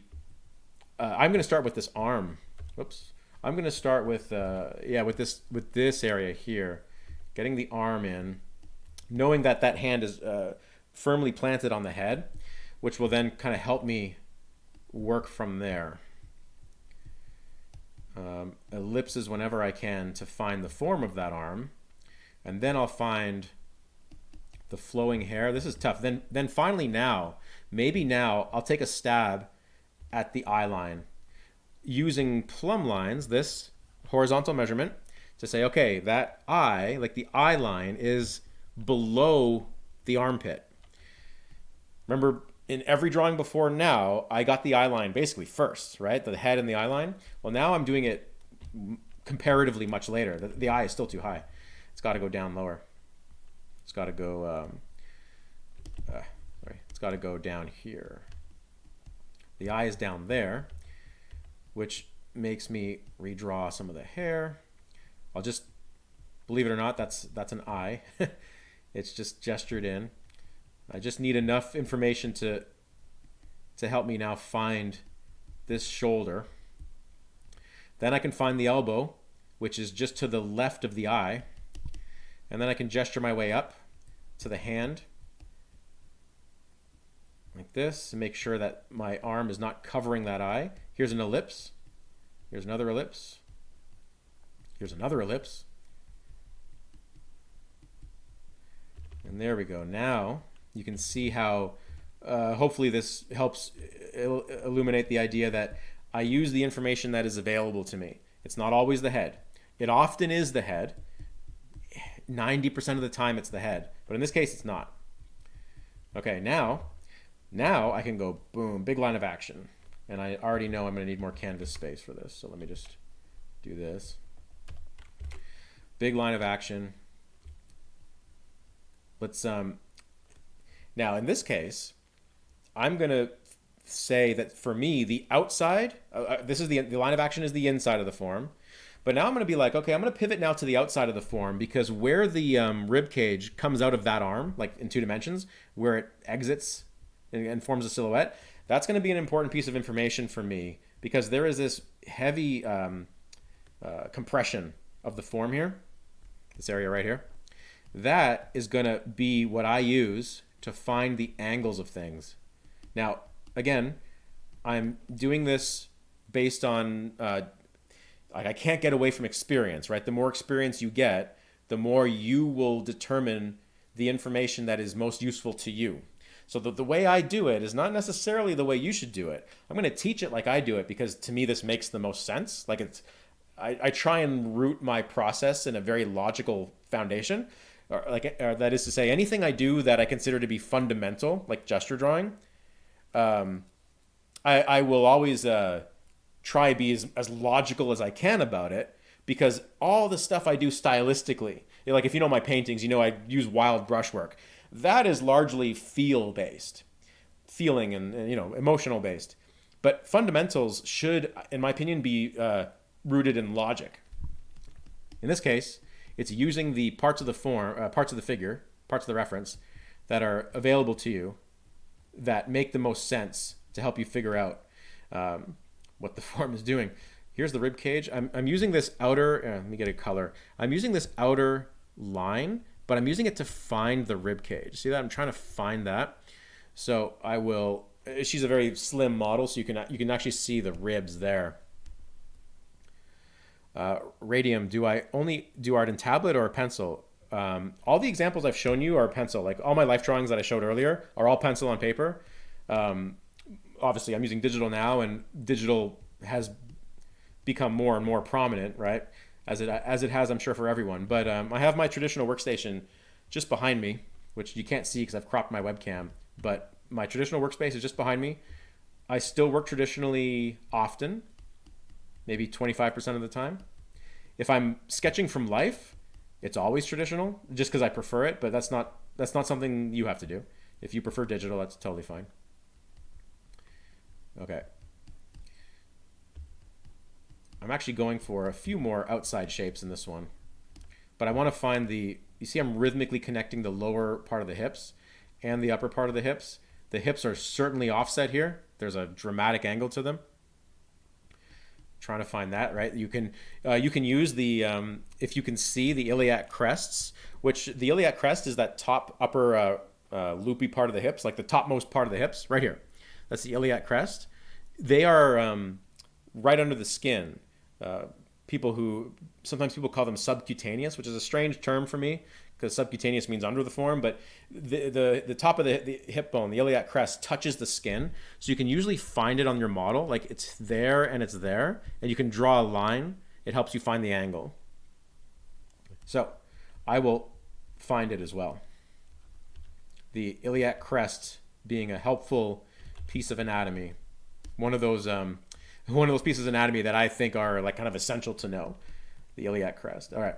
going to start with this arm. Whoops. I'm going to start with with this area here, getting the arm in, knowing that that hand is firmly planted on the head, which will then kind of help me work from there. Ellipses whenever I can to find the form of that arm, and then I'll find the flowing hair. This is tough. Then finally maybe now I'll take a stab at the eye line using plumb lines, this horizontal measurement, to say, okay, that eye, like the eye line, is below the armpit. Remember, in every drawing before now, I got the eye line basically first, right? The head and the eye line. Well, now I'm doing it comparatively much later. The eye is still too high. It's got to go down lower. It's got to go, it's got to go down here. The eye is down there, which makes me redraw some of the hair. I'll just, believe it or not, that's an eye. It's just gestured in. I just need enough information to help me now find this shoulder. Then I can find the elbow, which is just to the left of the eye. And then I can gesture my way up to the hand, like this, and make sure that my arm is not covering that eye. Here's an ellipse. Here's another ellipse. Here's another ellipse. And there we go. Now you can see how hopefully this helps illuminate the idea that I use the information that is available to me. It's not always the head. It often is the head. 90% of the time it's the head. But in this case, it's not. Okay, now I can go, boom, big line of action. And I already know I'm going to need more canvas space for this. So let me just do this. Big line of action. Let's now in this case, I'm going to say that for me, the outside, this is the line of action is the inside of the form. But now I'm going to be like, okay, I'm going to pivot now to the outside of the form because where the rib cage comes out of that arm, like in 2 dimensions, where it exits and forms a silhouette, that's going to be an important piece of information for me because there is this heavy compression of the form here, this area right here. That is going to be what I use to find the angles of things. Now, again, I'm doing this based on, I can't get away from experience, right? The more experience you get, the more you will determine the information that is most useful to you. So the way I do it is not necessarily the way you should do it. I'm going to teach it like I do it because to me this makes the most sense. Like I try and root my process in a very logical foundation. Or that is to say, anything I do that I consider to be fundamental, like gesture drawing, I will always try to be as logical as I can about it because all the stuff I do stylistically, like if you know my paintings, you know I use wild brushwork. That is largely feel-based, feeling and emotional based. But fundamentals should, in my opinion, be rooted in logic. In this case, it's using the parts of the form, parts of the figure, parts of the reference that are available to you that make the most sense to help you figure out what the form is doing. Here's the rib cage. I'm using this outer, let me get a color. I'm using this outer line, but I'm using it to find the rib cage. See that? I'm trying to find that. So I will, she's a very slim model, so you can actually see the ribs there. Radium, do I only do art in tablet or pencil? All the examples I've shown you are pencil. Like all my life drawings that I showed earlier are all pencil on paper. Obviously, I'm using digital now, and digital has become more and more prominent, right? As it has, I'm sure, for everyone. But I have my traditional workstation just behind me, which you can't see because I've cropped my webcam. But my traditional workspace is just behind me. I still work traditionally often, maybe 25% of the time. If I'm sketching from life, it's always traditional, just because I prefer it. But that's not something you have to do. If you prefer digital, that's totally fine. Okay. I'm actually going for a few more outside shapes in this one, but I want to find you see I'm rhythmically connecting the lower part of the hips and the upper part of the hips. The hips are certainly offset here. There's a dramatic angle to them. Trying to find that, right? You can use the, if you can see the iliac crests, which the iliac crest is that top upper loopy part of the hips, like the topmost part of the hips right here. That's the iliac crest. They are right under the skin. Sometimes people call them subcutaneous, which is a strange term for me because subcutaneous means under the form, but the top of the hip bone, the iliac crest, touches the skin. So you can usually find it on your model, like it's there, and you can draw a line. It helps you find the angle. So I will find it as well. The iliac crest being a helpful piece of anatomy, one of those pieces of anatomy that I think are like kind of essential to know, the iliac crest. All right,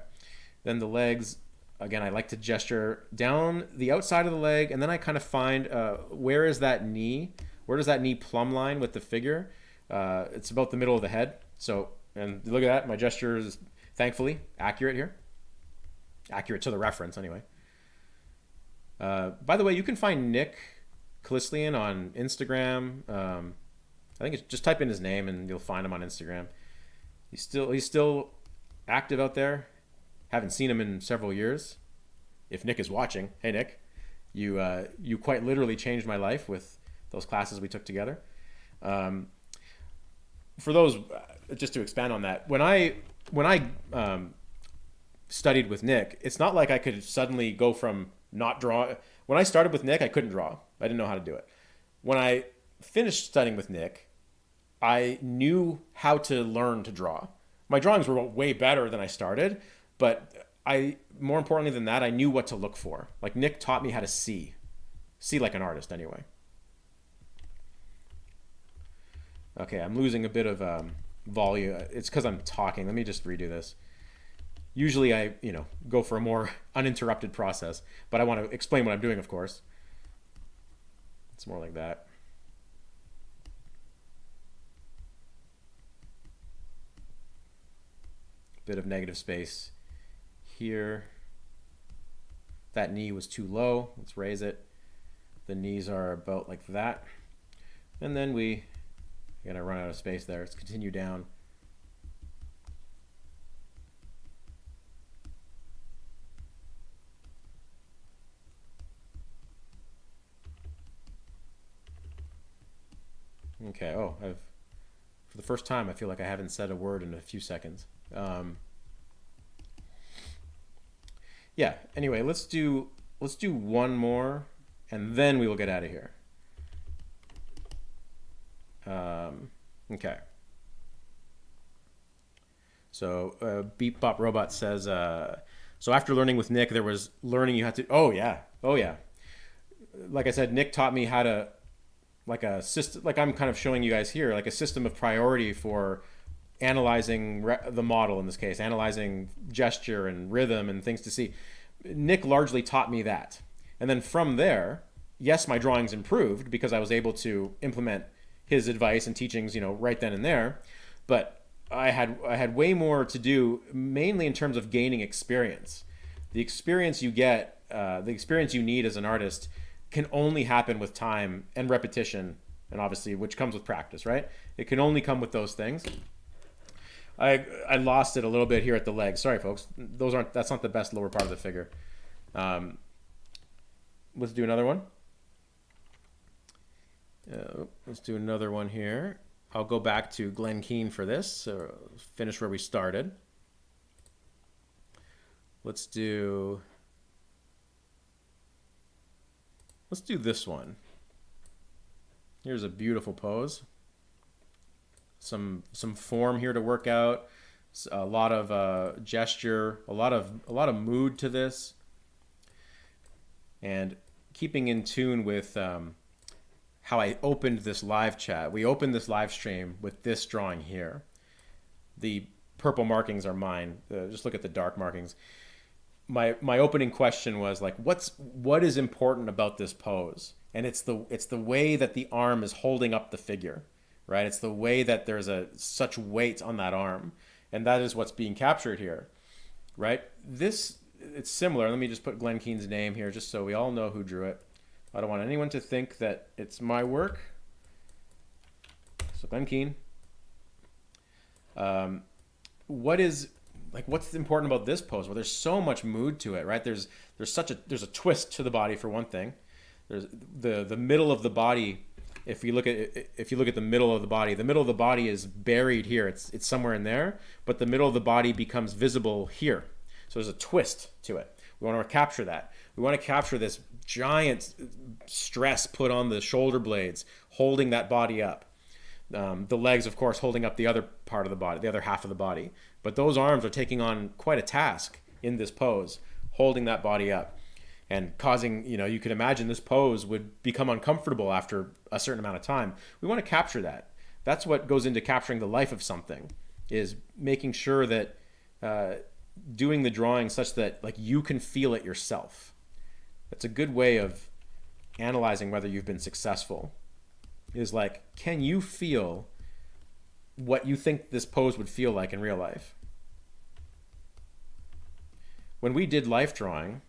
then the legs. Again, I like to gesture down the outside of the leg, and then I kind of find where is that knee? Where does that knee plumb line with the figure? It's about the middle of the head. So, and look at that. My gesture is thankfully accurate here. Accurate to the reference, anyway. By the way, you can find Nick Kalislian on Instagram. I think it's just type in his name and you'll find him on Instagram. He's still active out there. Haven't seen him in several years. If Nick is watching, hey Nick, you quite literally changed my life with those classes we took together. For those, just to expand on that, when I studied with Nick, it's not like I could suddenly go from not draw. When I started with Nick, I couldn't draw. I didn't know how to do it. When I finished studying with Nick, I knew how to learn to draw. My drawings were way better than I started, but more importantly than that, I knew what to look for. Like Nick taught me how to see like an artist anyway. Okay, I'm losing a bit of volume. It's because I'm talking. Let me just redo this. Usually I, go for a more uninterrupted process, but I want to explain what I'm doing, of course. It's more like that. Bit of negative space here. That knee was too low. Let's raise it. The knees are about like that. And then we're gonna run out of space there. Let's continue down. Okay, for the first time, I feel like I haven't said a word in a few seconds. Yeah, anyway, let's do one more, and then we will get out of here. Okay. So Beep Bop Robot says, so after learning with Nick, there was learning you had to, oh yeah. Like I said, Nick taught me how to, like a system, like I'm kind of showing you guys here, like a system of priority for analyzing the model in this case, analyzing gesture and rhythm and things to see. Nick largely taught me that. And then from there, yes, my drawings improved because I was able to implement his advice and teachings, right then and there. But I had way more to do, mainly in terms of gaining experience. The experience you get, the experience you need as an artist can only happen with time and repetition and obviously which comes with practice, right? It can only come with those things. I lost it a little bit here at the legs. Sorry, folks. That's not the best lower part of the figure. Let's do another one. Let's do another one here. I'll go back to Glen Keane for this. So finish where we started. Let's do this one. Here's a beautiful pose. Some form here to work out. A lot of gesture, a lot of mood to this, and keeping in tune with how I opened this live chat. We opened this live stream with this drawing here. The purple markings are mine. Just look at the dark markings. My opening question was like, what is important about this pose? And it's the way that the arm is holding up the figure, right? It's the way that there's such weight on that arm, and that is what's being captured here, right? It's similar. Let me just put Glen Keane's name here, just so we all know who drew it. I don't want anyone to think that it's my work. So Glen Keane. What's important about this pose? Well, there's so much mood to it, right? There's a twist to the body for one thing. There's the middle of the body. If you look at the middle of the body is buried here. It's somewhere in there, but the middle of the body becomes visible here. So there's a twist to it. We want to capture that. We want to capture this giant stress put on the shoulder blades, holding that body up. The legs, of course, holding up the other part of the body, the other half of the body. But those arms are taking on quite a task in this pose, holding that body up and causing, you could imagine this pose would become uncomfortable after a certain amount of time. We want to capture that. That's what goes into capturing the life of something, is making sure that doing the drawing such that like you can feel it yourself. That's a good way of analyzing whether you've been successful. Is like, can you feel what you think this pose would feel like in real life? When we did life drawing,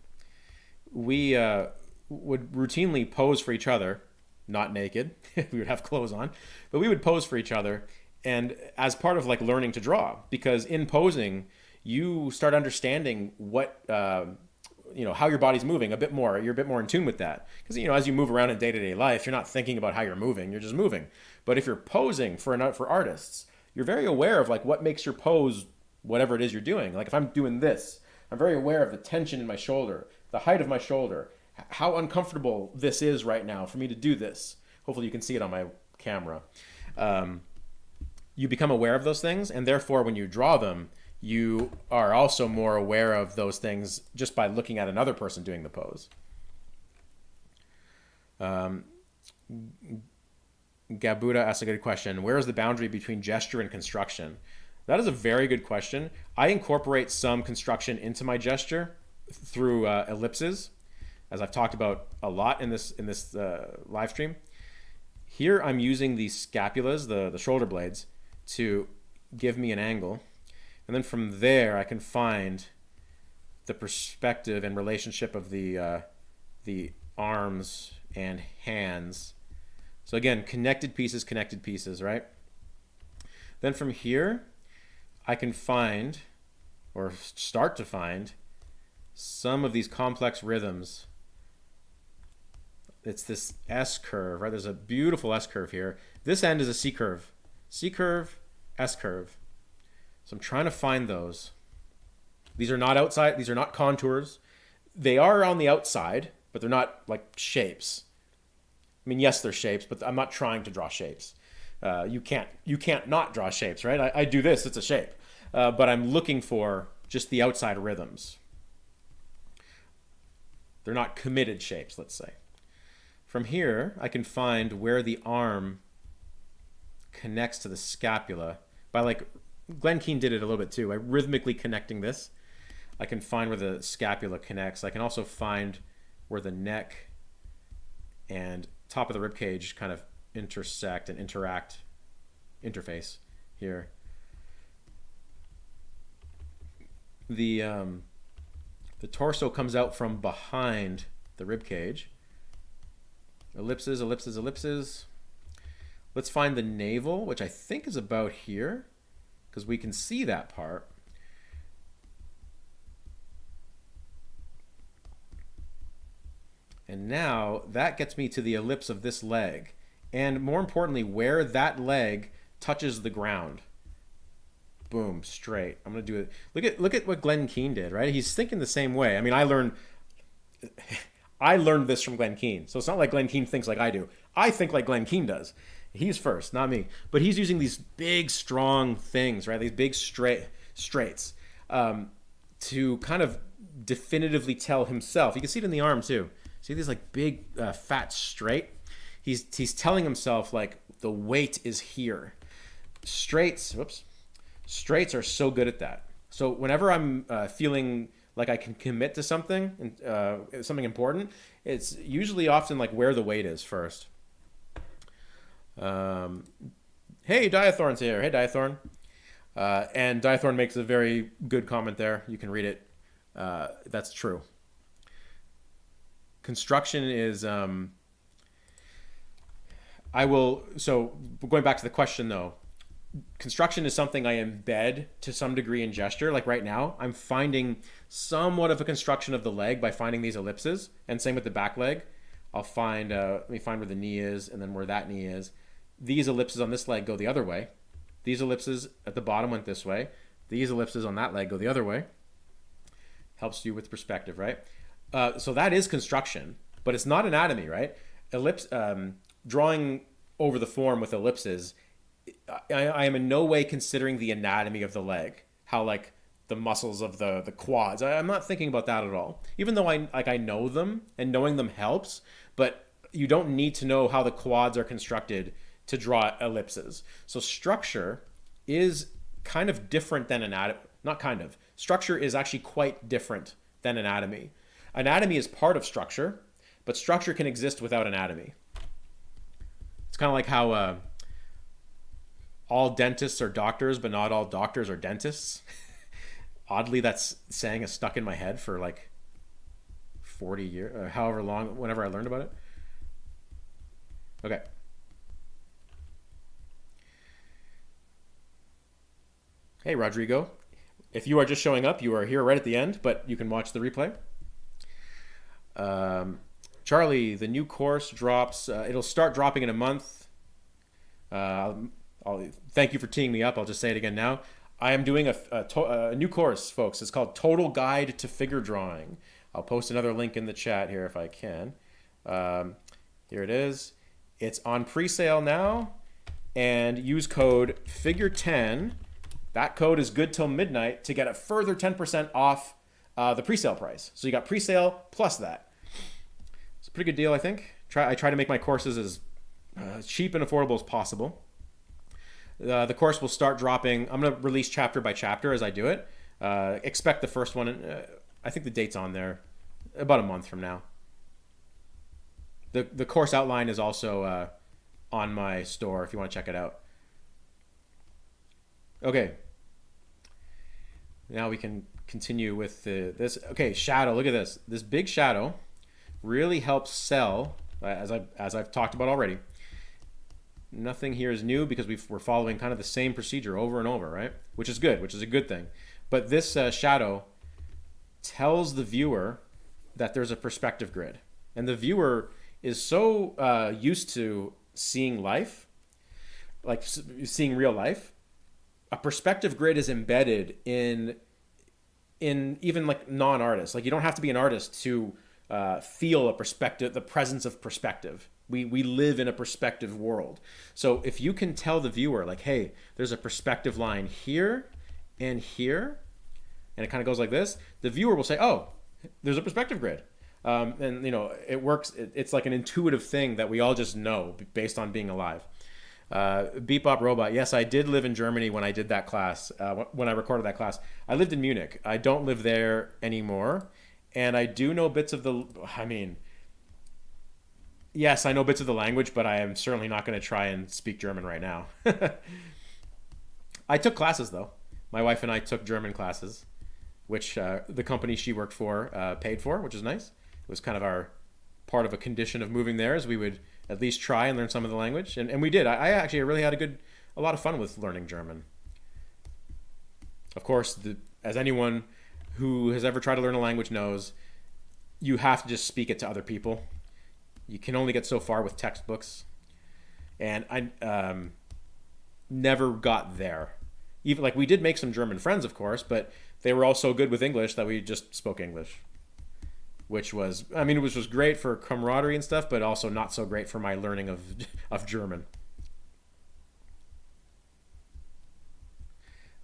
we would routinely pose for each other, not naked. We would have clothes on, but we would pose for each other, and as part of like learning to draw, because in posing you start understanding what how your body's moving a bit more. You're a bit more in tune with that, because as you move around in day-to-day life, you're not thinking about how you're moving, you're just moving. But if you're posing for artists, you're very aware of like what makes your pose whatever it is you're doing. Like if I'm doing this, I'm very aware of the tension in my shoulder, the height of my shoulder, how uncomfortable this is right now for me to do this. Hopefully you can see it on my camera. You become aware of those things, and therefore when you draw them, you are also more aware of those things just by looking at another person doing the pose. Gabuda asks a good question. Where is the boundary between gesture and construction? That is a very good question. I incorporate some construction into my gesture through ellipses, as I've talked about a lot in this live stream. Here I'm using the scapulas, the shoulder blades, to give me an angle. And then from there, I can find the perspective and relationship of the arms and hands. So again, connected pieces, right? Then from here, I can find, or start to find, some of these complex rhythms. It's this S curve, right? There's a beautiful S curve here. This end is a C curve. C curve, S curve. So I'm trying to find those. These are not outside, these are not contours. They are on the outside, but they're not like shapes. I mean, yes, they're shapes, but I'm not trying to draw shapes. You can't not draw shapes, right? I do this, it's a shape. But I'm looking for just the outside rhythms. They're not committed shapes, let's say. From here, I can find where the arm connects to the scapula by like, Glen Keane did it a little bit too, by rhythmically connecting this. I can find where the scapula connects. I can also find where the neck and top of the rib cage kind of intersect and interface here. The torso comes out from behind the rib cage. Ellipses, ellipses, ellipses. Let's find the navel, which I think is about here, because we can see that part. And now that gets me to the ellipse of this leg. And more importantly, where that leg touches the ground. Boom, straight. I'm gonna do it. Look at what Glen Keane did, right? He's thinking the same way. I mean, I learned this from Glen Keane. So it's not like Glen Keane thinks like I do. I think like Glen Keane does. He's first, not me. But he's using these big, strong things, right? These big straights to kind of definitively tell himself. You can see it in the arm too. See these like big, fat straight? He's telling himself like the weight is here. Straights are so good at that. So whenever I'm feeling like I can commit to something, something important, it's usually often like where the weight is first. Hey, Diathorn's here. Hey, Diathorn. And Diathorn makes a very good comment there. You can read it. That's true. Construction is... so going back to the question though, construction is something I embed to some degree in gesture. Like right now, I'm finding somewhat of a construction of the leg by finding these ellipses, and same with the back leg. I'll find, let me find where the knee is and then where that knee is. These ellipses on this leg go the other way. These ellipses at the bottom went this way. These ellipses on that leg go the other way. Helps you with perspective, right? So that is construction, but it's not anatomy, right? Drawing over the form with ellipses, I am in no way considering the anatomy of the leg, how like the muscles of the quads. I'm not thinking about that at all. Even though I know them and knowing them helps, but you don't need to know how the quads are constructed to draw ellipses. So structure is kind of different than anatomy. Not kind of. Structure is actually quite different than anatomy. Anatomy is part of structure, but structure can exist without anatomy. It's kind of like how all dentists are doctors, but not all doctors are dentists. Oddly, that saying is stuck in my head for like 40 years, however long, whenever I learned about it. Okay. Hey, Rodrigo. If you are just showing up, you are here right at the end, but you can watch the replay. Charlie, the new course drops. It'll start dropping in a month. Thank you for teeing me up. I'll just say it again now. I am doing a new course, folks. It's called Total Guide to Figure Drawing. I'll post another link in the chat here if I can. Here it is. It's on pre-sale now, and use code FIGURE10. That code is good till midnight to get a further 10% off the pre-sale price. So you got pre-sale plus that. It's a pretty good deal, I think. I try to make my courses as cheap and affordable as possible. The course will start dropping. I'm going to release chapter by chapter as I do it. Expect the first one. I think the date's on there. About a month from now. The course outline is also on my store if you want to check it out. Okay. Now we can continue with this. Okay, shadow. Look at this. This big shadow really helps sell, as I've talked about already. Nothing here is new because we're following kind of the same procedure over and over, right? Which is good, which is a good thing. But this shadow tells the viewer that there's a perspective grid. And the viewer is so used to seeing life, like seeing real life. A perspective grid is embedded in even like non-artists. Like you don't have to be an artist to feel a perspective, the presence of perspective. We live in a perspective world. So if you can tell the viewer like, hey, there's a perspective line here and here, and it kind of goes like this, the viewer will say, oh, there's a perspective grid. And you know, it works. It's like an intuitive thing that we all just know based on being alive. Bebop Robot. Yes, I did live in Germany when I did that class, when I recorded that class. I lived in Munich. I don't live there anymore. And I do know bits of yes, I know bits of the language, but I am certainly not going to try and speak German right now. I took classes, though. My wife and I took German classes, which the company she worked for paid for, which is nice. It was kind of our part of a condition of moving there, as we would at least try and learn some of the language. And we did. I actually really had a lot of fun with learning German. Of course, as anyone who has ever tried to learn a language knows, you have to just speak it to other people. You can only get so far with textbooks. And I never got there. Even like we did make some German friends, of course, but they were all so good with English that we just spoke English, which was, I mean, it was great for camaraderie and stuff, but also not so great for my learning of German.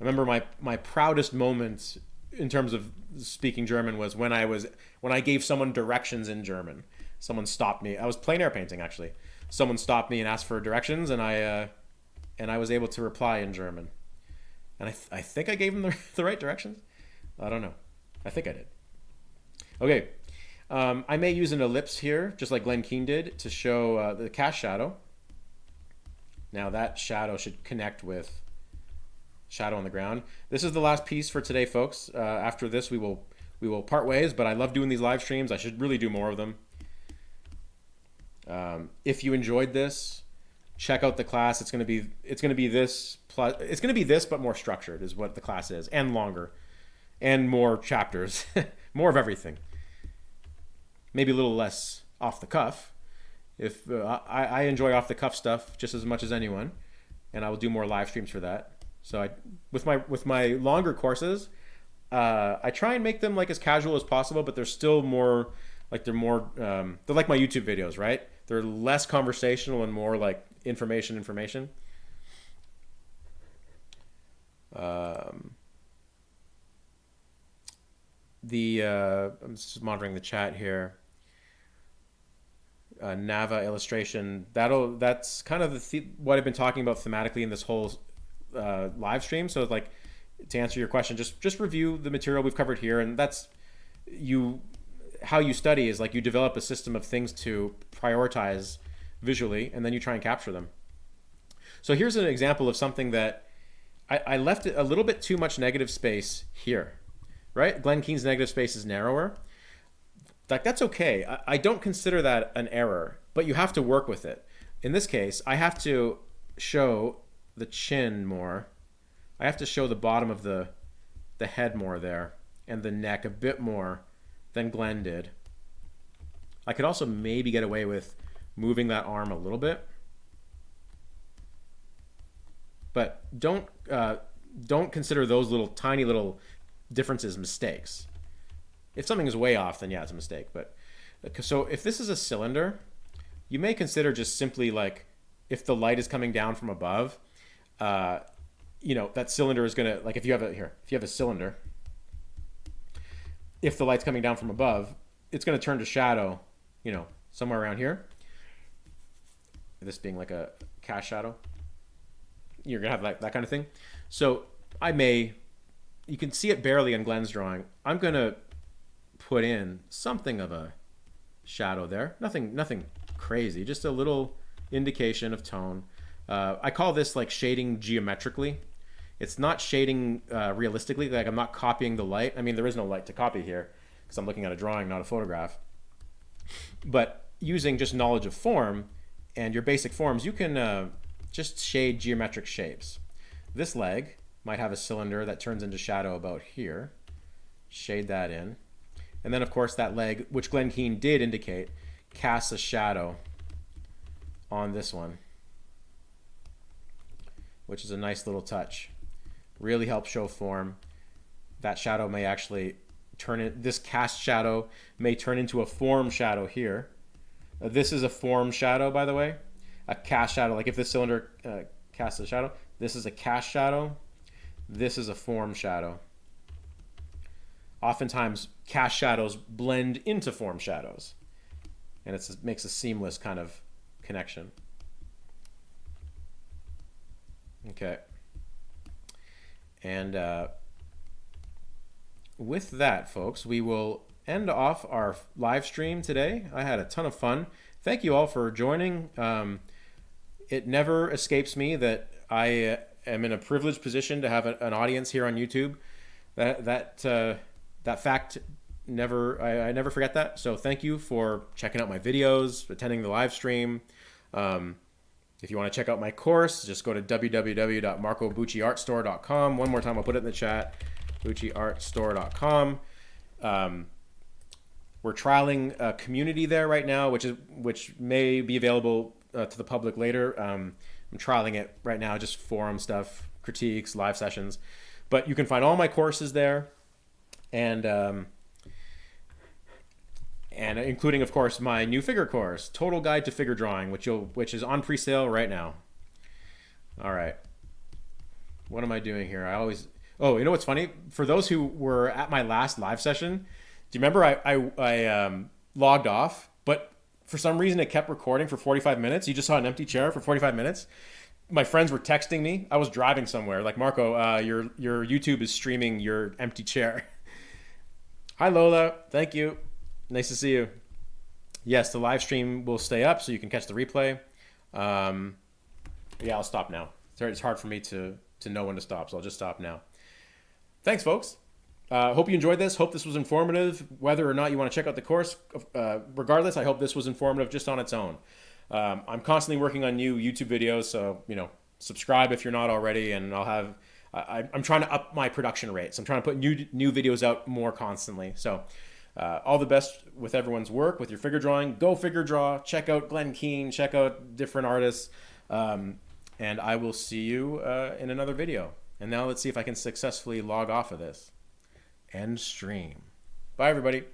I remember my proudest moment in terms of speaking German was when I gave someone directions in German. Someone stopped me. I was plein air painting actually. Someone stopped me and asked for directions, and I was able to reply in German. And I think I gave him the right directions. I don't know. I think I did. Okay. I may use an ellipse here, just like Glen Keane did, to show the cast shadow. Now that shadow should connect with shadow on the ground. This is the last piece for today, folks. After this, we will part ways, but I love doing these live streams. I should really do more of them. If you enjoyed this, check out the class. It's going to be this, but more structured is what the class is, and longer, and more chapters, more of everything. Maybe a little less off the cuff. If I enjoy off the cuff stuff just as much as anyone, and I will do more live streams for that. So with my longer courses, I try and make them like as casual as possible, but they're still more like they're like my YouTube videos, right? They're less conversational and more like information. I'm just monitoring the chat here. Nava illustration. That's kind of what I've been talking about thematically in this whole live stream. So like to answer your question, just review the material we've covered here, and that's how you study is like you develop a system of things to prioritize visually, and then you try and capture them. So here's an example of something that I left a little bit too much negative space here, right? Glen Keane's negative space is narrower. Like that's okay. I don't consider that an error, but you have to work with it. In this case, I have to show the chin more. I have to show the bottom of the head more there, and the neck a bit more than Glen did. I could also maybe get away with moving that arm a little bit, but don't consider those tiny little differences mistakes. If something is way off, then yeah, it's a mistake. But so if this is a cylinder, you may consider just simply like if the light is coming down from above, that cylinder is gonna, like if you have a cylinder, if the light's coming down from above, it's gonna turn to shadow, somewhere around here. This being like a cast shadow, you're gonna have that kind of thing. So you can see it barely in Glen's drawing. I'm gonna put in something of a shadow there. Nothing crazy, just a little indication of tone. I call this like shading geometrically. It's not shading realistically. Like I'm not copying the light. I mean, there is no light to copy here because I'm looking at a drawing, not a photograph. But using just knowledge of form and your basic forms, you can just shade geometric shapes. This leg might have a cylinder that turns into shadow about here. Shade that in. And then, of course, that leg, which Glen Keane did indicate, casts a shadow on this one, which is a nice little touch. Really helps show form. That shadow may actually this cast shadow may turn into a form shadow here. This is a form shadow, by the way. A cast shadow, like if this cylinder casts a shadow, this is a cast shadow. This is a form shadow. Oftentimes, cast shadows blend into form shadows, and it makes a seamless kind of connection. Okay. And with that, folks, we will end off our live stream today. I had a ton of fun. Thank you all for joining. It never escapes me that I am in a privileged position to have an audience here on YouTube. That fact I never forget that. So thank you for checking out my videos, attending the live stream. If you want to check out my course, just go to www.marcobucciartstore.com. One more time, I'll put it in the chat, bucciartstore.com. We're trialing a community there right now, which may be available to the public later. I'm trialing it right now, just forum stuff, critiques, live sessions. But you can find all my courses there, and including, of course, my new figure course, Total Guide to Figure Drawing, which is on pre-sale right now. All right. What am I doing here? Oh, you know what's funny? For those who were at my last live session, do you remember I logged off, but for some reason it kept recording for 45 minutes? You just saw an empty chair for 45 minutes. My friends were texting me. I was driving somewhere. Like, Marco, your YouTube is streaming your empty chair. Hi, Lola. Thank you. Nice to see you. Yes, the live stream will stay up so you can catch the replay. Yeah, I'll stop now. It's hard for me to know when to stop, so I'll just stop now. Thanks, folks. Hope you enjoyed this. Hope this was informative. Whether or not you want to check out the course, regardless, I hope this was informative just on its own. I'm constantly working on new YouTube videos, so subscribe if you're not already, and I'm trying to up my production rates. I'm trying to put new videos out more constantly. So all the best with everyone's work, with your figure drawing. Go figure draw. Check out Glen Keane. Check out different artists. And I will see you in another video. And now let's see if I can successfully log off of this. End stream. Bye, everybody.